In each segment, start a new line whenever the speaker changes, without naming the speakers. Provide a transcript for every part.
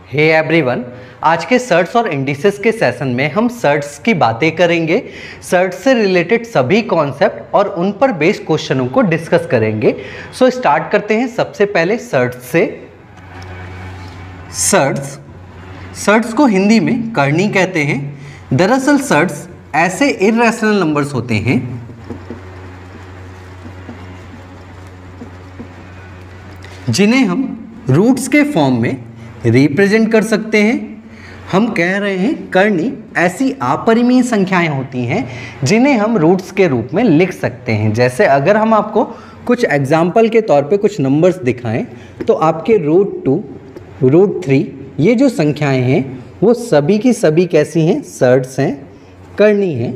Hey everyone, आज के shirts और इंडिसेस के सेशन में हम सर्ट्स की बातें करेंगे। सर्ट्स से रिलेटेड सभी कॉन्सेप्ट और उन पर बेस्ड क्वेश्चनों को डिस्कस करेंगे। सो स्टार्ट करते हैं सबसे पहले सर्ट्स से। सर्ट्स को हिंदी में करनी कहते हैं। दरअसल सर्ट्स ऐसे इर्रेशनल नंबर्स होते हैं जिन्हें हम रूट्स के फॉर्म में रिप्रेजेंट कर सकते हैं। हम कह रहे हैं करनी ऐसी अपरिमेय संख्याएं होती हैं जिन्हें हम रूट्स के रूप में लिख सकते हैं। जैसे अगर हम आपको कुछ एग्जाम्पल के तौर पे कुछ नंबर्स दिखाएं तो आपके √2, √3 ये जो संख्याएं हैं वो सभी की सभी कैसी हैं? सर्ट्स हैं, करनी है।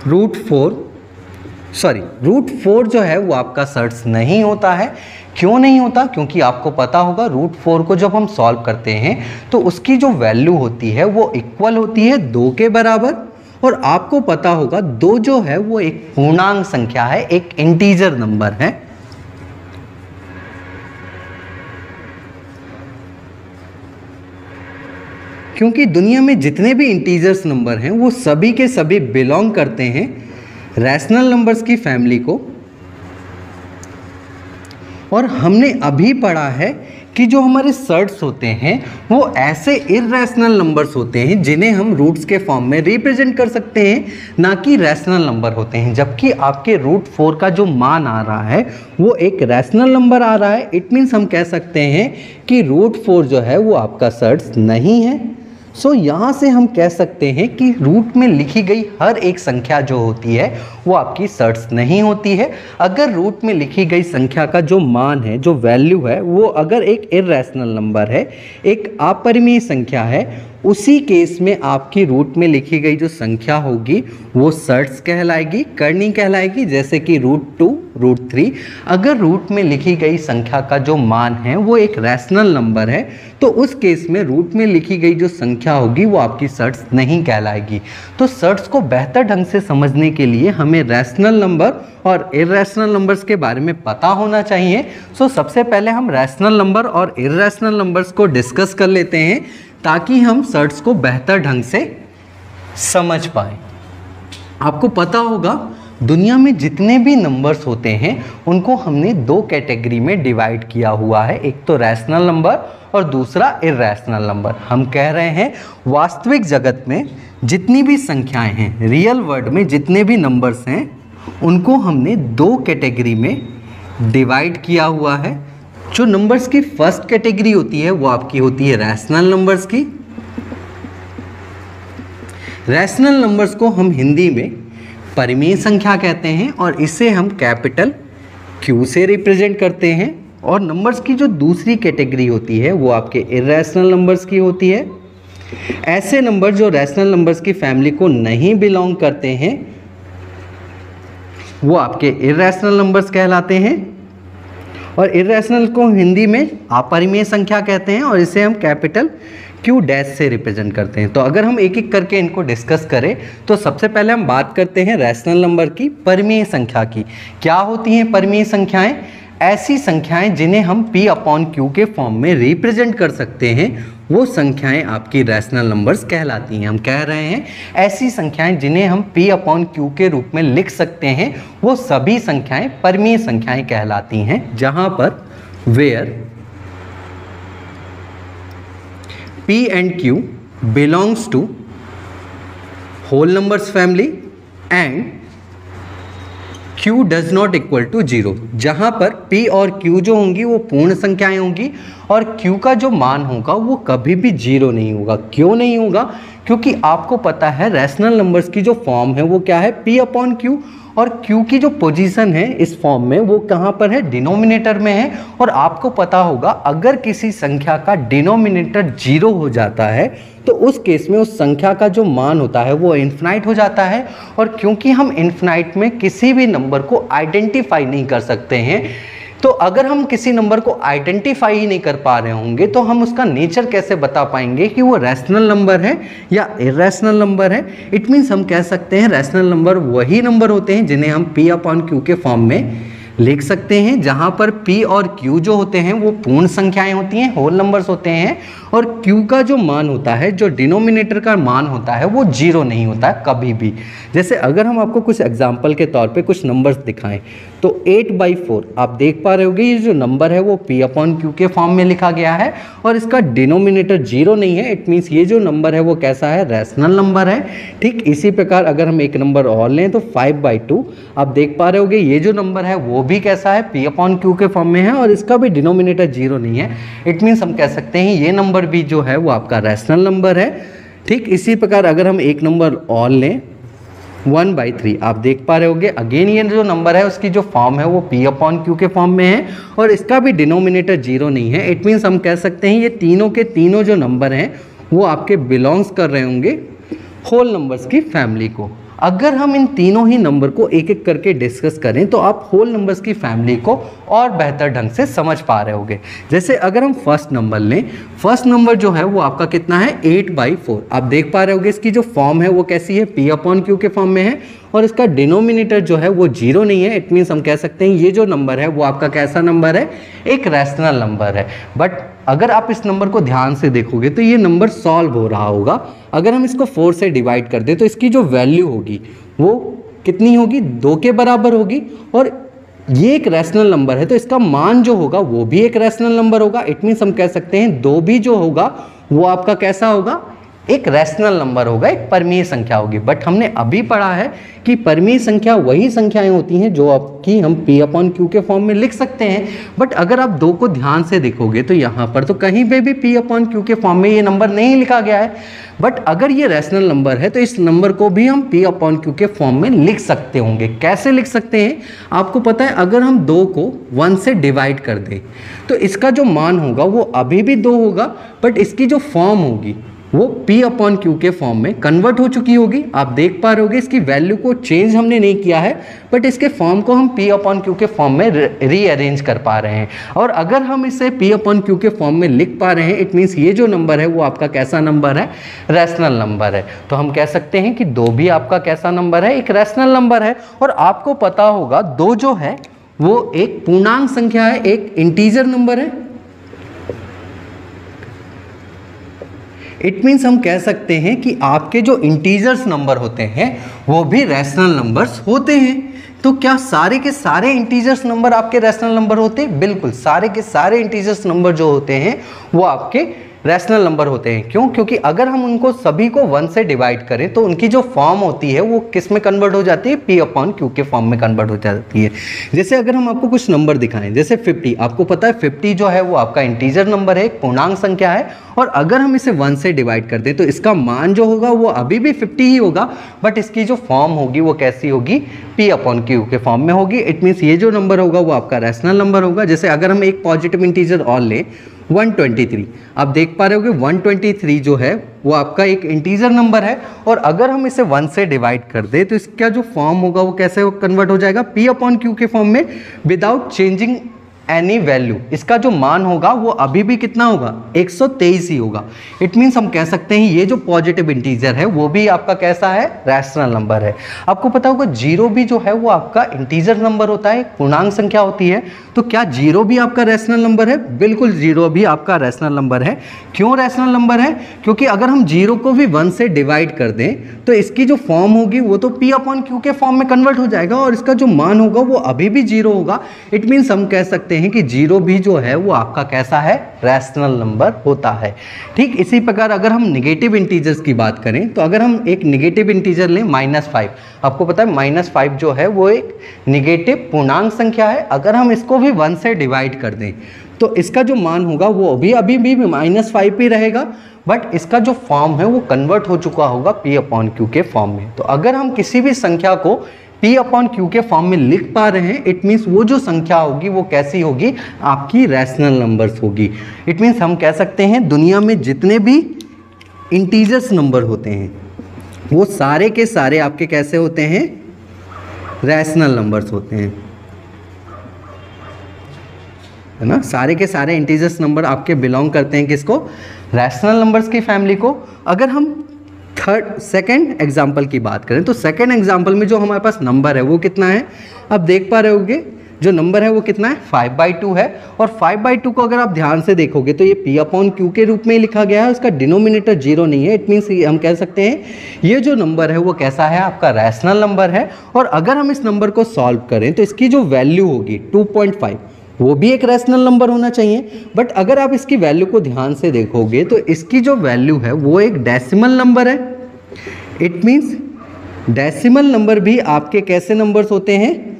√4 जो है वो आपका सर्ट्स नहीं होता है। क्यों नहीं होता? क्योंकि आपको पता होगा √4 को जब हम सॉल्व करते हैं तो उसकी जो वैल्यू होती है वो इक्वल होती है 2 के बराबर। और आपको पता होगा 2 जो है वो एक पूर्णांक संख्या है, एक इंटीजर नंबर है। क्योंकि दुनिया में जितने भी इंटीजर्स नंबर हैं वो सभी के सभी बिलोंग करते हैं रैशनल नंबर्स की फैमिली को। और हमने अभी पढ़ा है कि जो हमारे सर्ट्स होते हैं वो ऐसे इर्रेशनल नंबर्स होते हैं जिन्हें हम रूट्स के फॉर्म में रिप्रेजेंट कर सकते हैं, ना कि रैशनल नंबर होते हैं। जबकि आपके √4 का जो मान आ रहा है वो एक रैशनल नंबर आ रहा है। इट मीन्स हम कह सकते हैं कि √4 जो है वो आपका सर्ट्स नहीं है। सो यहाँ से हम कह सकते हैं कि रूट में लिखी गई हर एक संख्या जो होती है वो आपकी सर्ट्स नहीं होती है। अगर रूट में लिखी गई संख्या का जो मान है, जो वैल्यू है, वो अगर एक इर्रेशनल नंबर है, एक अपरिमेय संख्या है, उसी केस में आपकी रूट में लिखी गई जो संख्या होगी वो सर्ट्स कहलाएगी, करनी कहलाएगी। जैसे कि √2, √3 अगर रूट में लिखी गई संख्या का जो मान है वो एक रैशनल नंबर है तो उस केस में रूट में लिखी गई जो संख्या होगी वो आपकी सर्ट्स नहीं कहलाएगी। तो सर्ट्स को बेहतर ढंग से समझने के लिए हमें रैशनल नंबर और इर्रेशनल नंबर्स के बारे में पता होना चाहिए। सो सबसे पहले हम रैशनल नंबर और इर्रेशनल नंबर्स को डिस्कस कर लेते हैं ताकि हम सर्ट्स को बेहतर ढंग से समझ पाएं। आपको पता होगा दुनिया में जितने भी नंबर्स होते हैं उनको हमने 2 कैटेगरी में डिवाइड किया हुआ है, एक तो रैशनल नंबर और दूसरा इर्रेशनल नंबर। हम कह रहे हैं वास्तविक जगत में जितनी भी संख्याएं हैं, रियल वर्ल्ड में जितने भी नंबर्स हैं, उनको हमने 2 कैटेगरी में डिवाइड किया हुआ है। जो नंबर्स की फर्स्ट कैटेगरी होती है वो आपकी होती है रैशनल नंबर्स की। रैशनल नंबर्स को हम हिंदी में परिमेय संख्या कहते हैं और इसे हम कैपिटल Q से रिप्रेजेंट करते हैं। और नंबर्स की जो दूसरी कैटेगरी होती है वो आपके इर्रेशनल नंबर्स की होती है। ऐसे नंबर जो रैशनल नंबर्स की फैमिली को नहीं बिलोंग करते हैं वो आपके इर्रेशनल नंबर्स कहलाते हैं। और इर्रेशनल को हिंदी में अपरिमेय संख्या कहते हैं और इसे हम कैपिटल Q' से रिप्रेजेंट करते हैं। तो अगर हम एक एक करके इनको डिस्कस करें तो सबसे पहले हम बात करते हैं रैशनल नंबर की, परिमेय संख्या की। क्या होती हैं परिमेय संख्याएं? ऐसी संख्याएं जिन्हें हम P/Q के फॉर्म में रिप्रेजेंट कर सकते हैं वो संख्याएं आपकी रैशनल नंबर्स कहलाती हैं। हम कह रहे हैं ऐसी संख्याएं जिन्हें हम P/Q के रूप में लिख सकते हैं वो सभी संख्याएं परिमेय संख्याएं कहलाती हैं, जहां पर where P and Q belongs to whole numbers family and Q does not equal to 0। जहाँ पर P और Q जो होंगी वो पूर्ण संख्याएं होंगी और Q का जो मान होगा वो कभी भी 0 नहीं होगा। क्यों नहीं होगा? क्योंकि आपको पता है रैशनल नंबर्स की जो फॉर्म है वो क्या है? P/Q। और Q की जो पोजीशन है इस फॉर्म में वो कहाँ पर है? डिनोमिनेटर में है। और आपको पता होगा अगर किसी संख्या का डिनोमिनेटर 0 हो जाता है तो उस केस में उस संख्या का जो मान होता है वो इन्फिनाइट हो जाता है। और क्योंकि हम इन्फिनाइट में किसी भी नंबर को आइडेंटिफाई नहीं कर सकते हैं, तो अगर हम किसी नंबर को आइडेंटिफाई ही नहीं कर पा रहे होंगे तो हम उसका नेचर कैसे बता पाएंगे कि वो रैशनल नंबर है या इर्रेशनल नंबर है? इट मीन्स हम कह सकते हैं रैशनल नंबर वही नंबर होते हैं जिन्हें हम P/Q के फॉर्म में लिख सकते हैं, जहां पर P और Q जो होते हैं वो पूर्ण संख्याएं होती हैं, होल नंबर्स होते हैं, और Q का जो मान होता है, जो डिनोमिनेटर का मान होता है, वो 0 नहीं होता है कभी भी। जैसे अगर हम आपको कुछ एग्जाम्पल के तौर पे कुछ नंबर्स दिखाएं तो 8/4 आप देख पा रहे होगे, ये जो नंबर है वो P/Q के फॉर्म में लिखा गया है और इसका डिनोमिनेटर 0 नहीं है। इट मीन्स ये जो नंबर है वो कैसा है, रैशनल नंबर है। ठीक इसी प्रकार अगर हम एक नंबर और लें तो 5/2 आप देख पा रहे होगे, ये जो नंबर है वो भी कैसा है, P/Q के फॉर्म में है और इसका भी डिनोमिनेटर 0 नहीं है। इट मीन्स हम कह सकते हैं ये नंबर भी जो है वो आपका रैशनल नंबर है। ठीक इसी प्रकार अगर हम एक नंबर और लें 1/3 आप देख पा रहे होगे, अगेन ये जो नंबर है उसकी जो फॉर्म है वो P/Q के फॉर्म में है और इसका भी डिनोमिनेटर 0 नहीं है। इट मीन्स हम कह सकते हैं ये तीनों के तीनों जो नंबर हैं वो आपके बिलोंग्स कर रहे होंगे होल नंबर्स की फैमिली को। अगर हम इन तीनों ही नंबर को एक एक करके डिस्कस करें तो आप होल नंबर्स की फैमिली को और बेहतर ढंग से समझ पा रहे होंगे। जैसे अगर हम फर्स्ट नंबर लें, फर्स्ट नंबर जो है वो आपका कितना है, 8/4 आप देख पा रहे होगे, इसकी जो फॉर्म है वो कैसी है, P/Q के फॉर्म में है और इसका डिनोमिनेटर जो है वो 0 नहीं है। इट मीन्स हम कह सकते हैं ये जो नंबर है वो आपका कैसा नंबर है, एक रैशनल नंबर है। बट अगर आप इस नंबर को ध्यान से देखोगे तो ये नंबर सॉल्व हो रहा होगा। अगर हम इसको 4 से डिवाइड कर दें तो इसकी जो वैल्यू होगी वो कितनी होगी, 2 के बराबर होगी और ये एक रैशनल नंबर है तो इसका मान जो होगा वो भी एक रैशनल नंबर होगा। इट मीन्स हम कह सकते हैं 2 भी जो होगा वो आपका कैसा होगा, एक रैशनल नंबर होगा, एक परमीय संख्या होगी। बट हमने अभी पढ़ा है कि परमीय संख्या वही संख्याएं होती हैं जो आपकी हम P/Q के फॉर्म में लिख सकते हैं। बट अगर आप 2 को ध्यान से देखोगे तो यहाँ पर तो कहीं पे भी P/Q के फॉर्म में ये नंबर नहीं लिखा गया है। बट अगर ये रैशनल नंबर है तो इस नंबर को भी हम P/Q के फॉर्म में लिख सकते होंगे। कैसे लिख सकते हैं आपको पता है, अगर हम 2 को 1 से डिवाइड कर दें तो इसका जो मान होगा वो अभी भी 2 होगा, बट इसकी जो फॉर्म होगी वो P/Q के फॉर्म में कन्वर्ट हो चुकी होगी। आप देख पा रहे होगे इसकी वैल्यू को चेंज हमने नहीं किया है, बट इसके फॉर्म को हम P/Q के फॉर्म में रीअरेंज कर पा रहे हैं। और अगर हम इसे P/Q के फॉर्म में लिख पा रहे हैं, इट मीन्स ये जो नंबर है वो आपका कैसा नंबर है, रैशनल नंबर है। तो हम कह सकते हैं कि 2 भी आपका कैसा नंबर है, एक रैशनल नंबर है। और आपको पता होगा 2 जो है वो एक पूर्णांक संख्या है, एक इंटीजर नंबर है। इट मीन्स हम कह सकते हैं कि आपके जो इंटीजर्स नंबर होते हैं वो भी रैशनल नंबर्स होते हैं। तो क्या सारे के सारे इंटीजर्स नंबर आपके रैशनल नंबर होते हैं? बिल्कुल, सारे के सारे इंटीजर्स नंबर जो होते हैं वो आपके रैशनल नंबर होते हैं। क्यों? क्योंकि अगर हम उनको सभी को 1 से डिवाइड करें तो उनकी जो फॉर्म होती है वो किस में कन्वर्ट हो जाती है, P/Q के फॉर्म में कन्वर्ट हो जाती है। जैसे अगर हम आपको कुछ नंबर दिखाएं, जैसे 50, आपको पता है 50 जो है वो आपका इंटीजर नंबर है, एक पूर्णांक संख्या है। और अगर हम इसे 1 से डिवाइड कर दें तो इसका मान जो होगा वो अभी भी 50 ही होगा, बट इसकी जो फॉर्म होगी वो कैसी होगी, P/Q के फॉर्म में होगी। इट मीन्स ये जो नंबर होगा वो आपका रैशनल नंबर होगा। जैसे अगर हम एक पॉजिटिव इंटीजर और लें 123, आप देख पा रहे होगे 123 जो है वो आपका एक इंटीजर नंबर है। और अगर हम इसे 1 से डिवाइड कर दे तो इसका जो फॉर्म होगा वो कैसे कन्वर्ट हो जाएगा, P/Q के फॉर्म में विदाउट चेंजिंग एनी वैल्यू। इसका जो मान होगा वो अभी भी कितना होगा, 123 ही होगा। इट मीन्स हम कह सकते हैं ये जो पॉजिटिव इंटीजर है वो भी आपका कैसा है, रैशनल नंबर है। आपको पता होगा 0 भी जो है वो आपका इंटीजर नंबर होता है, पूर्णांक संख्या होती है। तो क्या 0 भी आपका रैशनल नंबर है? बिल्कुल, 0 भी आपका रैशनल नंबर है। क्यों रैशनल नंबर है? क्योंकि अगर हम 0 को भी 1 से डिवाइड कर दें तो इसकी जो फॉर्म होगी वो तो P/Q के फॉर्म में कन्वर्ट हो जाएगा और इसका जो मान होगा वो अभी भी 0 होगा। इट मीन्स हम कह सकते हैं कि 0 भी जो है वो आपका कैसा है, रैशनल नंबर होता है। ठीक इसी प्रकार अगर हम नेगेटिव इंटीजर्स की बात करें तो अगर हम एक नेगेटिव इंटीजर लें -5, आपको पता है -5 जो है वो एक नेगेटिव पूर्णांक संख्या है। अगर हम इसको भी 1 से डिवाइड कर दें तो इसका जो मान होगा वो अभी भी -5 ही रहेगा, बट इसका जो फॉर्म है वो कन्वर्ट हो चुका होगा P/Q के फॉर्म में। तो अगर हम किसी भी संख्या को P/Q के फॉर्म में लिख पा रहे हैं, इट मीन्स वो जो संख्या होगी वो कैसी होगी, आपकी रैशनल नंबर्स होगी। इट मीन्स हम कह सकते हैं दुनिया में जितने भी इंटीजर्स नंबर होते हैं वो सारे के सारे आपके कैसे होते हैं, रैशनल नंबर्स होते हैं, है ना। सारे के सारे इंटीजर्स नंबर आपके बिलोंग करते हैं किसको, रैशनल नंबर्स की फैमिली को। अगर हम सेकेंड एग्जाम्पल की बात करें तो सेकेंड एग्जाम्पल में जो हमारे पास नंबर है वो कितना है, आप देख पा रहे होगे। जो नंबर है वो कितना है 5/2 है। और 5/2 को अगर आप ध्यान से देखोगे तो ये P/Q के रूप में लिखा गया है, उसका डिनोमिनेटर 0 नहीं है। इट मीन्स हम कह सकते हैं ये जो नंबर है वो कैसा है, आपका रैशनल नंबर है। और अगर हम इस नंबर को सॉल्व करें तो इसकी जो वैल्यू होगी 2.5 वो भी एक रैशनल नंबर होना चाहिए। बट अगर आप इसकी वैल्यू को ध्यान से देखोगे तो इसकी जो वैल्यू है वो एक डेसिमल नंबर है। इट मीन्स डेसिमल नंबर भी आपके कैसे नंबर्स होते हैं,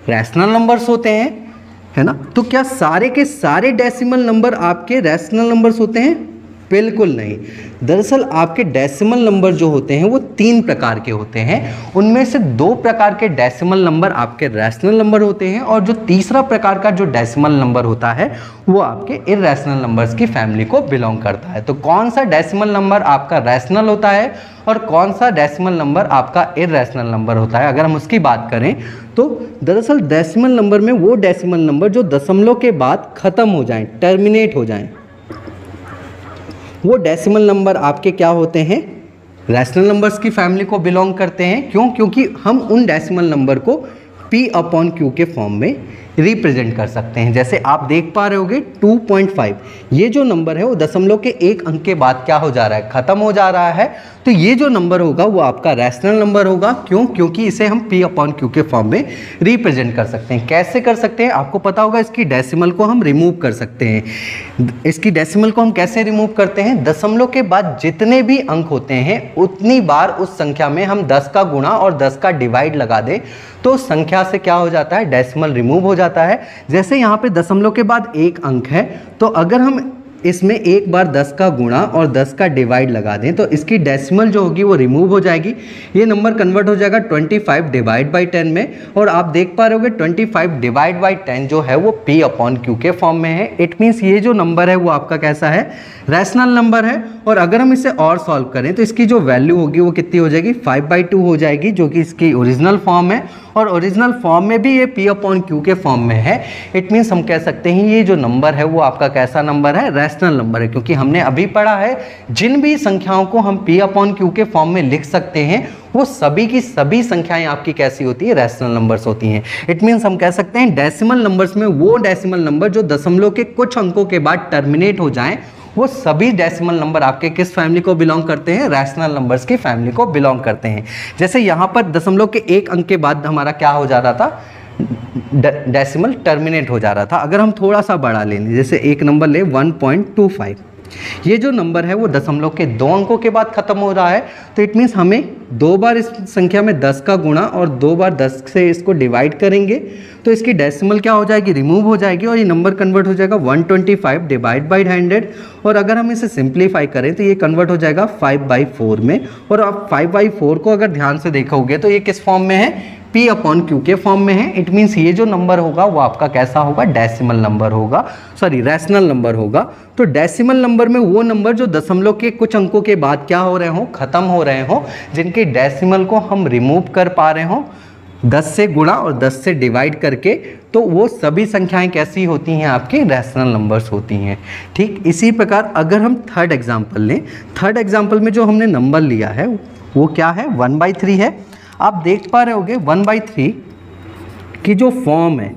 रैशनल नंबर्स होते हैं, है ना। तो क्या सारे के सारे डेसिमल नंबर आपके रैशनल नंबर्स होते हैं? बिल्कुल नहीं। दरअसल आपके डेसिमल नंबर जो होते हैं वो 3 प्रकार के होते हैं। उनमें से 2 प्रकार के डेसिमल नंबर आपके रैशनल नंबर होते हैं और जो तीसरा प्रकार का जो डेसिमल नंबर होता है वो आपके इररेशनल नंबर्स की फैमिली को बिलोंग करता है। तो कौन सा डेसिमल नंबर आपका रैशनल होता है और कौन सा डेसिमल नंबर आपका इररेशनल नंबर होता है, अगर हम उसकी बात करें तो दरअसल डेसिमल नंबर में वो डेसिमल नंबर जो दशमलव के बाद ख़त्म हो जाएं, टर्मिनेट हो जाएं, वो डेसिमल नंबर आपके क्या होते हैं, रैशनल नंबर्स की फैमिली को बिलोंग करते हैं। क्यों? क्योंकि हम उन डेसिमल नंबर को P/Q के फॉर्म में रिप्रेजेंट कर सकते हैं। जैसे आप देख पा रहे होगे 2.5, ये जो नंबर है वो दशमलव के एक अंक के बाद क्या हो जा रहा है, ख़त्म हो जा रहा है। तो ये जो नंबर होगा वो आपका रैशनल नंबर होगा। क्यों? क्योंकि इसे हम P/Q के फॉर्म में रिप्रेजेंट कर सकते हैं। कैसे कर सकते हैं? आपको पता होगा इसकी डेसिमल को हम रिमूव कर सकते हैं। इसकी डेसिमल को हम कैसे रिमूव करते हैं? दशमलव के बाद जितने भी अंक होते हैं उतनी बार उस संख्या में हम 10 का गुणा और 10 का डिवाइड लगा दें तो संख्या से क्या हो जाता है, डेसिमल रिमूव हो जाता है। जैसे यहाँ पे दशमलव के बाद एक अंक है तो अगर हम इसमें एक बार 10 का गुणा और 10 का डिवाइड लगा दें तो इसकी डेसिमल जो होगी वो रिमूव हो जाएगी। ये नंबर कन्वर्ट हो जाएगा 25 डिवाइड बाई 10 में। और आप देख पा रहे होगे 25 डिवाइड बाई 10 जो है वो P/Q के फॉर्म में है। इट मीन्स ये जो नंबर है वो आपका कैसा है, रैशनल नंबर है। और अगर हम इसे और सॉल्व करें तो इसकी जो वैल्यू होगी वो कितनी हो जाएगी, 5/2 हो जाएगी, जो कि इसकी ओरिजिनल फॉर्म है। और ओरिजिनल फॉर्म में भी ये P/Q के फॉर्म में है। इट मीन्स हम कह सकते हैं ये जो नंबर है वो आपका कैसा नंबर है, रैशनल नंबर है। क्योंकि हमने अभी पढ़ा है जिन भी संख्याओं को हम P/Q के फॉर्म में लिख सकते हैं वो सभी की सभी संख्याएं आपकी कैसी होती है, रैशनल नंबर्स होती हैं। इट मीन्स हम कह सकते हैं डेसिमल नंबर्स में वो डेसिमल नंबर जो दशमलव के कुछ अंकों के बाद टर्मिनेट हो जाएं वो सभी डेसिमल नंबर आपके किस फैमिली को बिलोंग करते हैं, रैशनल नंबर्स की फैमिली को बिलोंग करते हैं। जैसे यहाँ पर दशमलव के एक अंक के बाद हमारा क्या हो जा रहा था, डेसिमल टर्मिनेट हो जा रहा था। अगर हम थोड़ा सा बड़ा ले लें, जैसे एक नंबर ले 1.25, ये जो नंबर है वो दशमलव के 2 अंकों के बाद खत्म हो रहा है। तो इट मीन्स हमें 2 बार इस संख्या में 10 का गुणा और 2 बार 10 से इसको डिवाइड करेंगे तो इसकी डेसिमल क्या हो जाएगी, रिमूव हो जाएगी और ये नंबर कन्वर्ट हो जाएगा 125 डिवाइड बाई 100। और अगर हम इसे सिंप्लीफाई करें तो ये कन्वर्ट हो जाएगा 5/4 में। और आप 5/4 को अगर ध्यान से देखोगे तो ये किस फॉर्म में है, P/Q के फॉर्म में है। इट मीन्स ये जो नंबर होगा वो आपका कैसा होगा, डेसिमल नंबर होगा, सॉरी रैशनल नंबर होगा। तो डेसिमल नंबर में वो नंबर जो दशमलव के कुछ अंकों के बाद क्या हो रहे हो, खत्म हो रहे हो, जिनके डेसिमल को हम रिमूव कर पा रहे हो 10 से गुणा और 10 से डिवाइड करके, तो वो सभी संख्याएं कैसी होती हैं, आपकी रैशनल नंबर्स होती हैं। ठीक इसी प्रकार अगर हम थर्ड एग्जाम्पल लें, थर्ड एग्जाम्पल में जो हमने नंबर लिया है वो क्या है, 1/3 है। आप देख पा रहे होगे 1/3 की जो फॉर्म है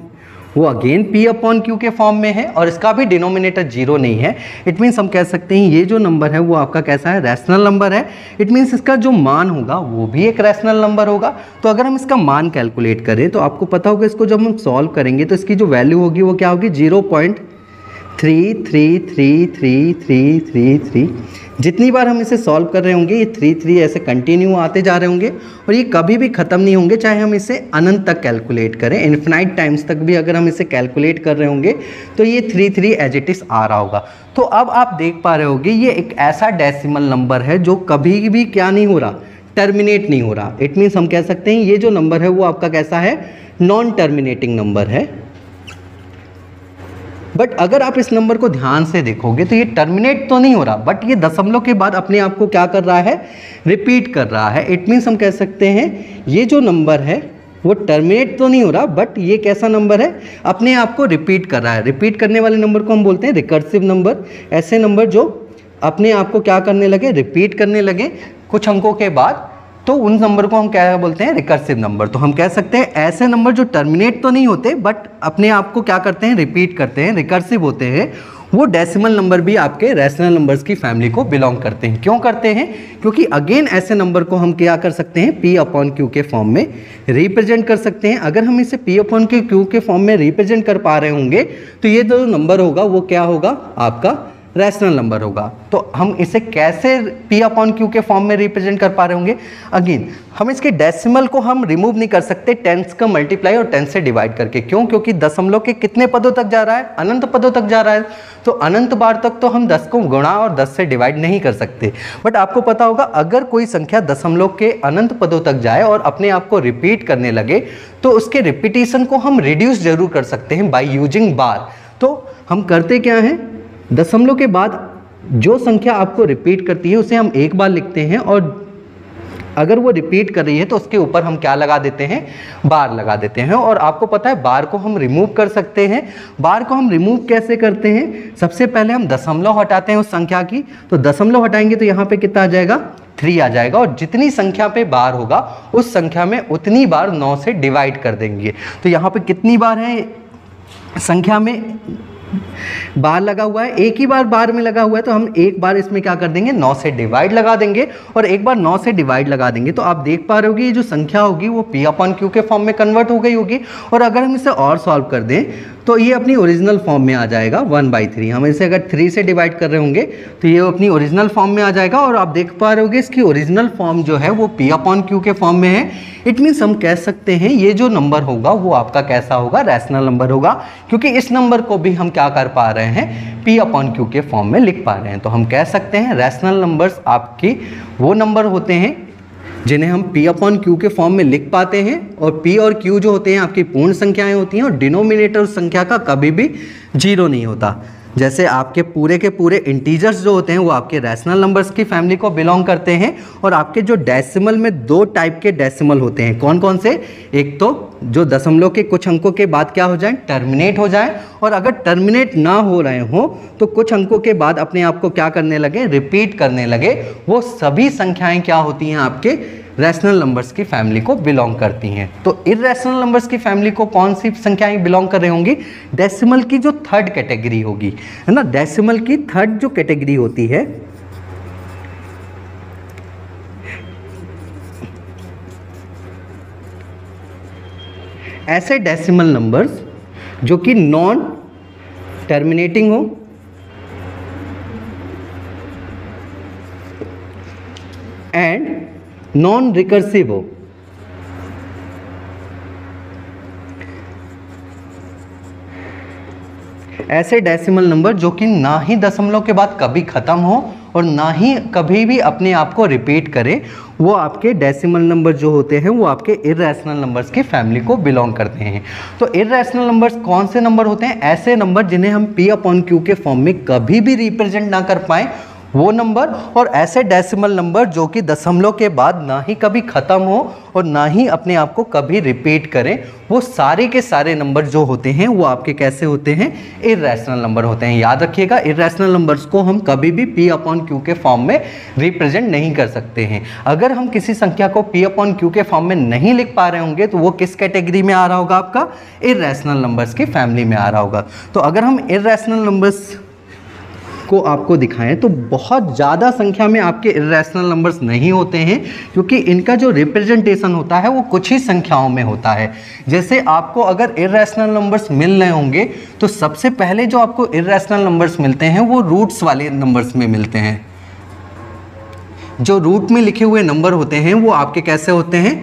वो अगेन P/Q के फॉर्म में है और इसका भी डिनोमिनेटर 0 नहीं है। इट मीन्स हम कह सकते हैं ये जो नंबर है वो आपका कैसा है, रैशनल नंबर है। इट मीन्स इसका जो मान होगा वो भी एक रैशनल नंबर होगा। तो अगर हम इसका मान कैलकुलेट करें तो आपको पता होगा इसको जब हम सॉल्व करेंगे तो इसकी जो वैल्यू होगी वो क्या होगी, 0.3333333। जितनी बार हम इसे सॉल्व कर रहे होंगे ये 3 ऐसे कंटिन्यू आते जा रहे होंगे और ये कभी भी ख़त्म नहीं होंगे, चाहे हम इसे अनंत तक कैलकुलेट करें, इन्फिनाइट टाइम्स तक भी अगर हम इसे कैलकुलेट कर रहे होंगे तो ये 3 एज इट इज़ आ रहा होगा। तो अब आप देख पा रहे होंगे ये एक ऐसा डेसिमल नंबर है जो कभी भी क्या नहीं हो रहा, टर्मिनेट नहीं हो रहा। इट मीन्स हम कह सकते हैं ये जो नंबर है वो आपका कैसा है, नॉन टर्मिनेटिंग नंबर है। बट अगर आप इस नंबर को ध्यान से देखोगे तो ये टर्मिनेट तो नहीं हो रहा, बट ये दशमलव के बाद अपने आप को क्या कर रहा है, रिपीट कर रहा है। इट मीन्स हम कह सकते हैं ये जो नंबर है वो टर्मिनेट तो नहीं हो रहा, बट ये कैसा नंबर है, अपने आप को रिपीट कर रहा है। रिपीट करने वाले नंबर को हम बोलते हैं रिकर्सिव नंबर। ऐसे नंबर जो अपने आप को क्या करने लगे, रिपीट करने लगे कुछ अंकों के बाद, तो उन नंबर को हम क्या बोलते हैं, रिकर्सिव नंबर। तो हम कह सकते हैं ऐसे नंबर जो टर्मिनेट तो नहीं होते बट अपने आप को क्या करते हैं, रिपीट करते हैं, रिकर्सिव होते हैं, वो डेसिमल नंबर भी आपके रैशनल नंबर्स की फैमिली को बिलोंग करते हैं। क्यों करते हैं? क्योंकि अगेन ऐसे नंबर को हम क्या कर सकते हैं, P अपॉन Q के फॉर्म में रिप्रेजेंट कर सकते हैं। अगर हम इसे P अपॉन Q के फॉर्म में रिप्रेजेंट कर पा रहे होंगे तो ये जो नंबर होगा वो क्या होगा, आपका रैशनल नंबर होगा। तो हम इसे कैसे P अपॉन Q के फॉर्म में रिप्रेजेंट कर पा रहे होंगे, अगेन हम इसके डेसिमल को हम रिमूव नहीं कर सकते टेंस का मल्टीप्लाई और 10 से डिवाइड करके। क्यों? क्योंकि दशमलव के कितने पदों तक जा रहा है, अनंत पदों तक जा रहा है। तो अनंत बार तक तो हम 10 को गुणा और 10 से डिवाइड नहीं कर सकते। बट आपको पता होगा अगर कोई संख्या दशमलव के अनंत पदों तक जाए और अपने आप को रिपीट करने लगे तो उसके रिपीटिशन को हम रिड्यूस जरूर कर सकते हैं बाय यूजिंग बार। तो हम करते क्या हैं, दशमलव के बाद जो संख्या आपको रिपीट करती है उसे हम एक बार लिखते हैं और अगर वो रिपीट कर रही है तो उसके ऊपर हम क्या लगा देते हैं, बार लगा देते हैं। और आपको पता है बार को हम रिमूव कर सकते हैं। बार को हम रिमूव कैसे करते हैं, सबसे पहले हम दशमलव हटाते हैं उस संख्या की। तो दशमलव हटाएंगे तो यहाँ पे कितना आ जाएगा, 3 आ जाएगा। और जितनी संख्या पे बार होगा उस संख्या में उतनी बार 9 से डिवाइड कर देंगे। तो यहाँ पे कितनी बार है संख्या में बार लगा हुआ है, एक ही बार में लगा हुआ है, तो हम एक बार इसमें क्या कर देंगे, 9 से डिवाइड लगा देंगे। और एक बार 9 से डिवाइड लगा देंगे तो आप देख पा रहे होगी ये जो संख्या होगी वो P अपॉन Q के फॉर्म में कन्वर्ट हो गई होगी। और अगर हम इसे और सॉल्व कर दें तो ये अपनी ओरिजिनल फॉर्म में आ जाएगा 1/3। हम इसे अगर 3 से डिवाइड कर रहे होंगे तो ये अपनी ओरिजिनल फॉर्म में आ जाएगा। और आप देख पा रहे होगे इसकी ओरिजिनल फॉर्म जो है वो P अपॉन Q के फॉर्म में है। इट मीन्स हम कह सकते हैं ये जो नंबर होगा वो आपका कैसा होगा, रैशनल नंबर होगा, क्योंकि इस नंबर को भी हम क्या कर पा रहे हैं, P अपॉन Q के फॉर्म में लिख पा रहे हैं। तो हम कह सकते हैं रैशनल नंबर्स आपकी वो नंबर होते हैं जिन्हें हम P अपॉन Q के फॉर्म में लिख पाते हैं। और P और Q जो होते हैं आपकी पूर्ण संख्याएं होती हैं और डिनोमिनेटर उस संख्या का कभी भी 0 नहीं होता। जैसे आपके पूरे के पूरे इंटीजर्स जो होते हैं वो आपके रैशनल नंबर्स की फैमिली को बिलोंग करते हैं। और आपके जो डेसिमल में 2 टाइप के डेसिमल होते हैं, कौन कौन से, एक तो जो दशमलव के कुछ अंकों के बाद क्या हो जाए, टर्मिनेट हो जाए। और अगर टर्मिनेट ना हो रहे हो तो कुछ अंकों के बाद अपने आप को क्या करने लगे, रिपीट करने लगे, वो सभी संख्याएं क्या होती हैं, आपके रैशनल नंबर्स की फैमिली को बिलोंग करती हैं। तो इरैशनल नंबर्स की फैमिली को कौन सी संख्याएं बिलोंग कर रही होंगी, डेसिमल की जो थर्ड कैटेगरी होगी, है ना, डेसिमल की थर्ड जो कैटेगरी होती है, ऐसे डेसिमल नंबर्स जो कि नॉन टर्मिनेटिंग हो एंड नॉन रिकर्सिव हो। ऐसे डेसिमल नंबर जो कि ना ही दशमलव के बाद कभी खत्म हो और ना ही कभी भी अपने आप को रिपीट करे, वो आपके डेसिमल नंबर जो होते हैं वो आपके इरैशनल नंबर्स की फैमिली को बिलोंग करते हैं। तो इरैशनल नंबर्स कौन से नंबर होते हैं, ऐसे नंबर जिन्हें हम P अपॉन Q के फॉर्म में कभी भी रिप्रेजेंट ना कर पाए वो नंबर। और ऐसे डेसिमल नंबर जो कि दशमलव के बाद ना ही कभी ख़त्म हो और ना ही अपने आप को कभी रिपीट करें, वो सारे के सारे नंबर जो होते हैं वो आपके कैसे होते हैं, इरैशनल नंबर होते हैं। याद रखिएगा इरैशनल नंबर्स को हम कभी भी P अपॉन Q के फॉर्म में रिप्रेजेंट नहीं कर सकते हैं। अगर हम किसी संख्या को P अपॉन Q के फॉर्म में नहीं लिख पा रहे होंगे तो वो किस कैटेगरी में आ रहा होगा, आपका इरैशनल नंबर्स की फैमिली में आ रहा होगा। तो अगर हम इरैशनल नंबर्स को आपको दिखाएं तो बहुत ज़्यादा संख्या में आपके इरैशनल नंबर्स नहीं होते हैं, क्योंकि इनका जो रिप्रेजेंटेशन होता है वो कुछ ही संख्याओं में होता है। जैसे आपको अगर इरैशनल नंबर्स मिल रहे होंगे तो सबसे पहले जो आपको इरैशनल नंबर्स मिलते हैं वो रूट्स वाले नंबर्स में मिलते हैं। जो रूट में लिखे हुए नंबर होते हैं वो आपके कैसे होते हैं,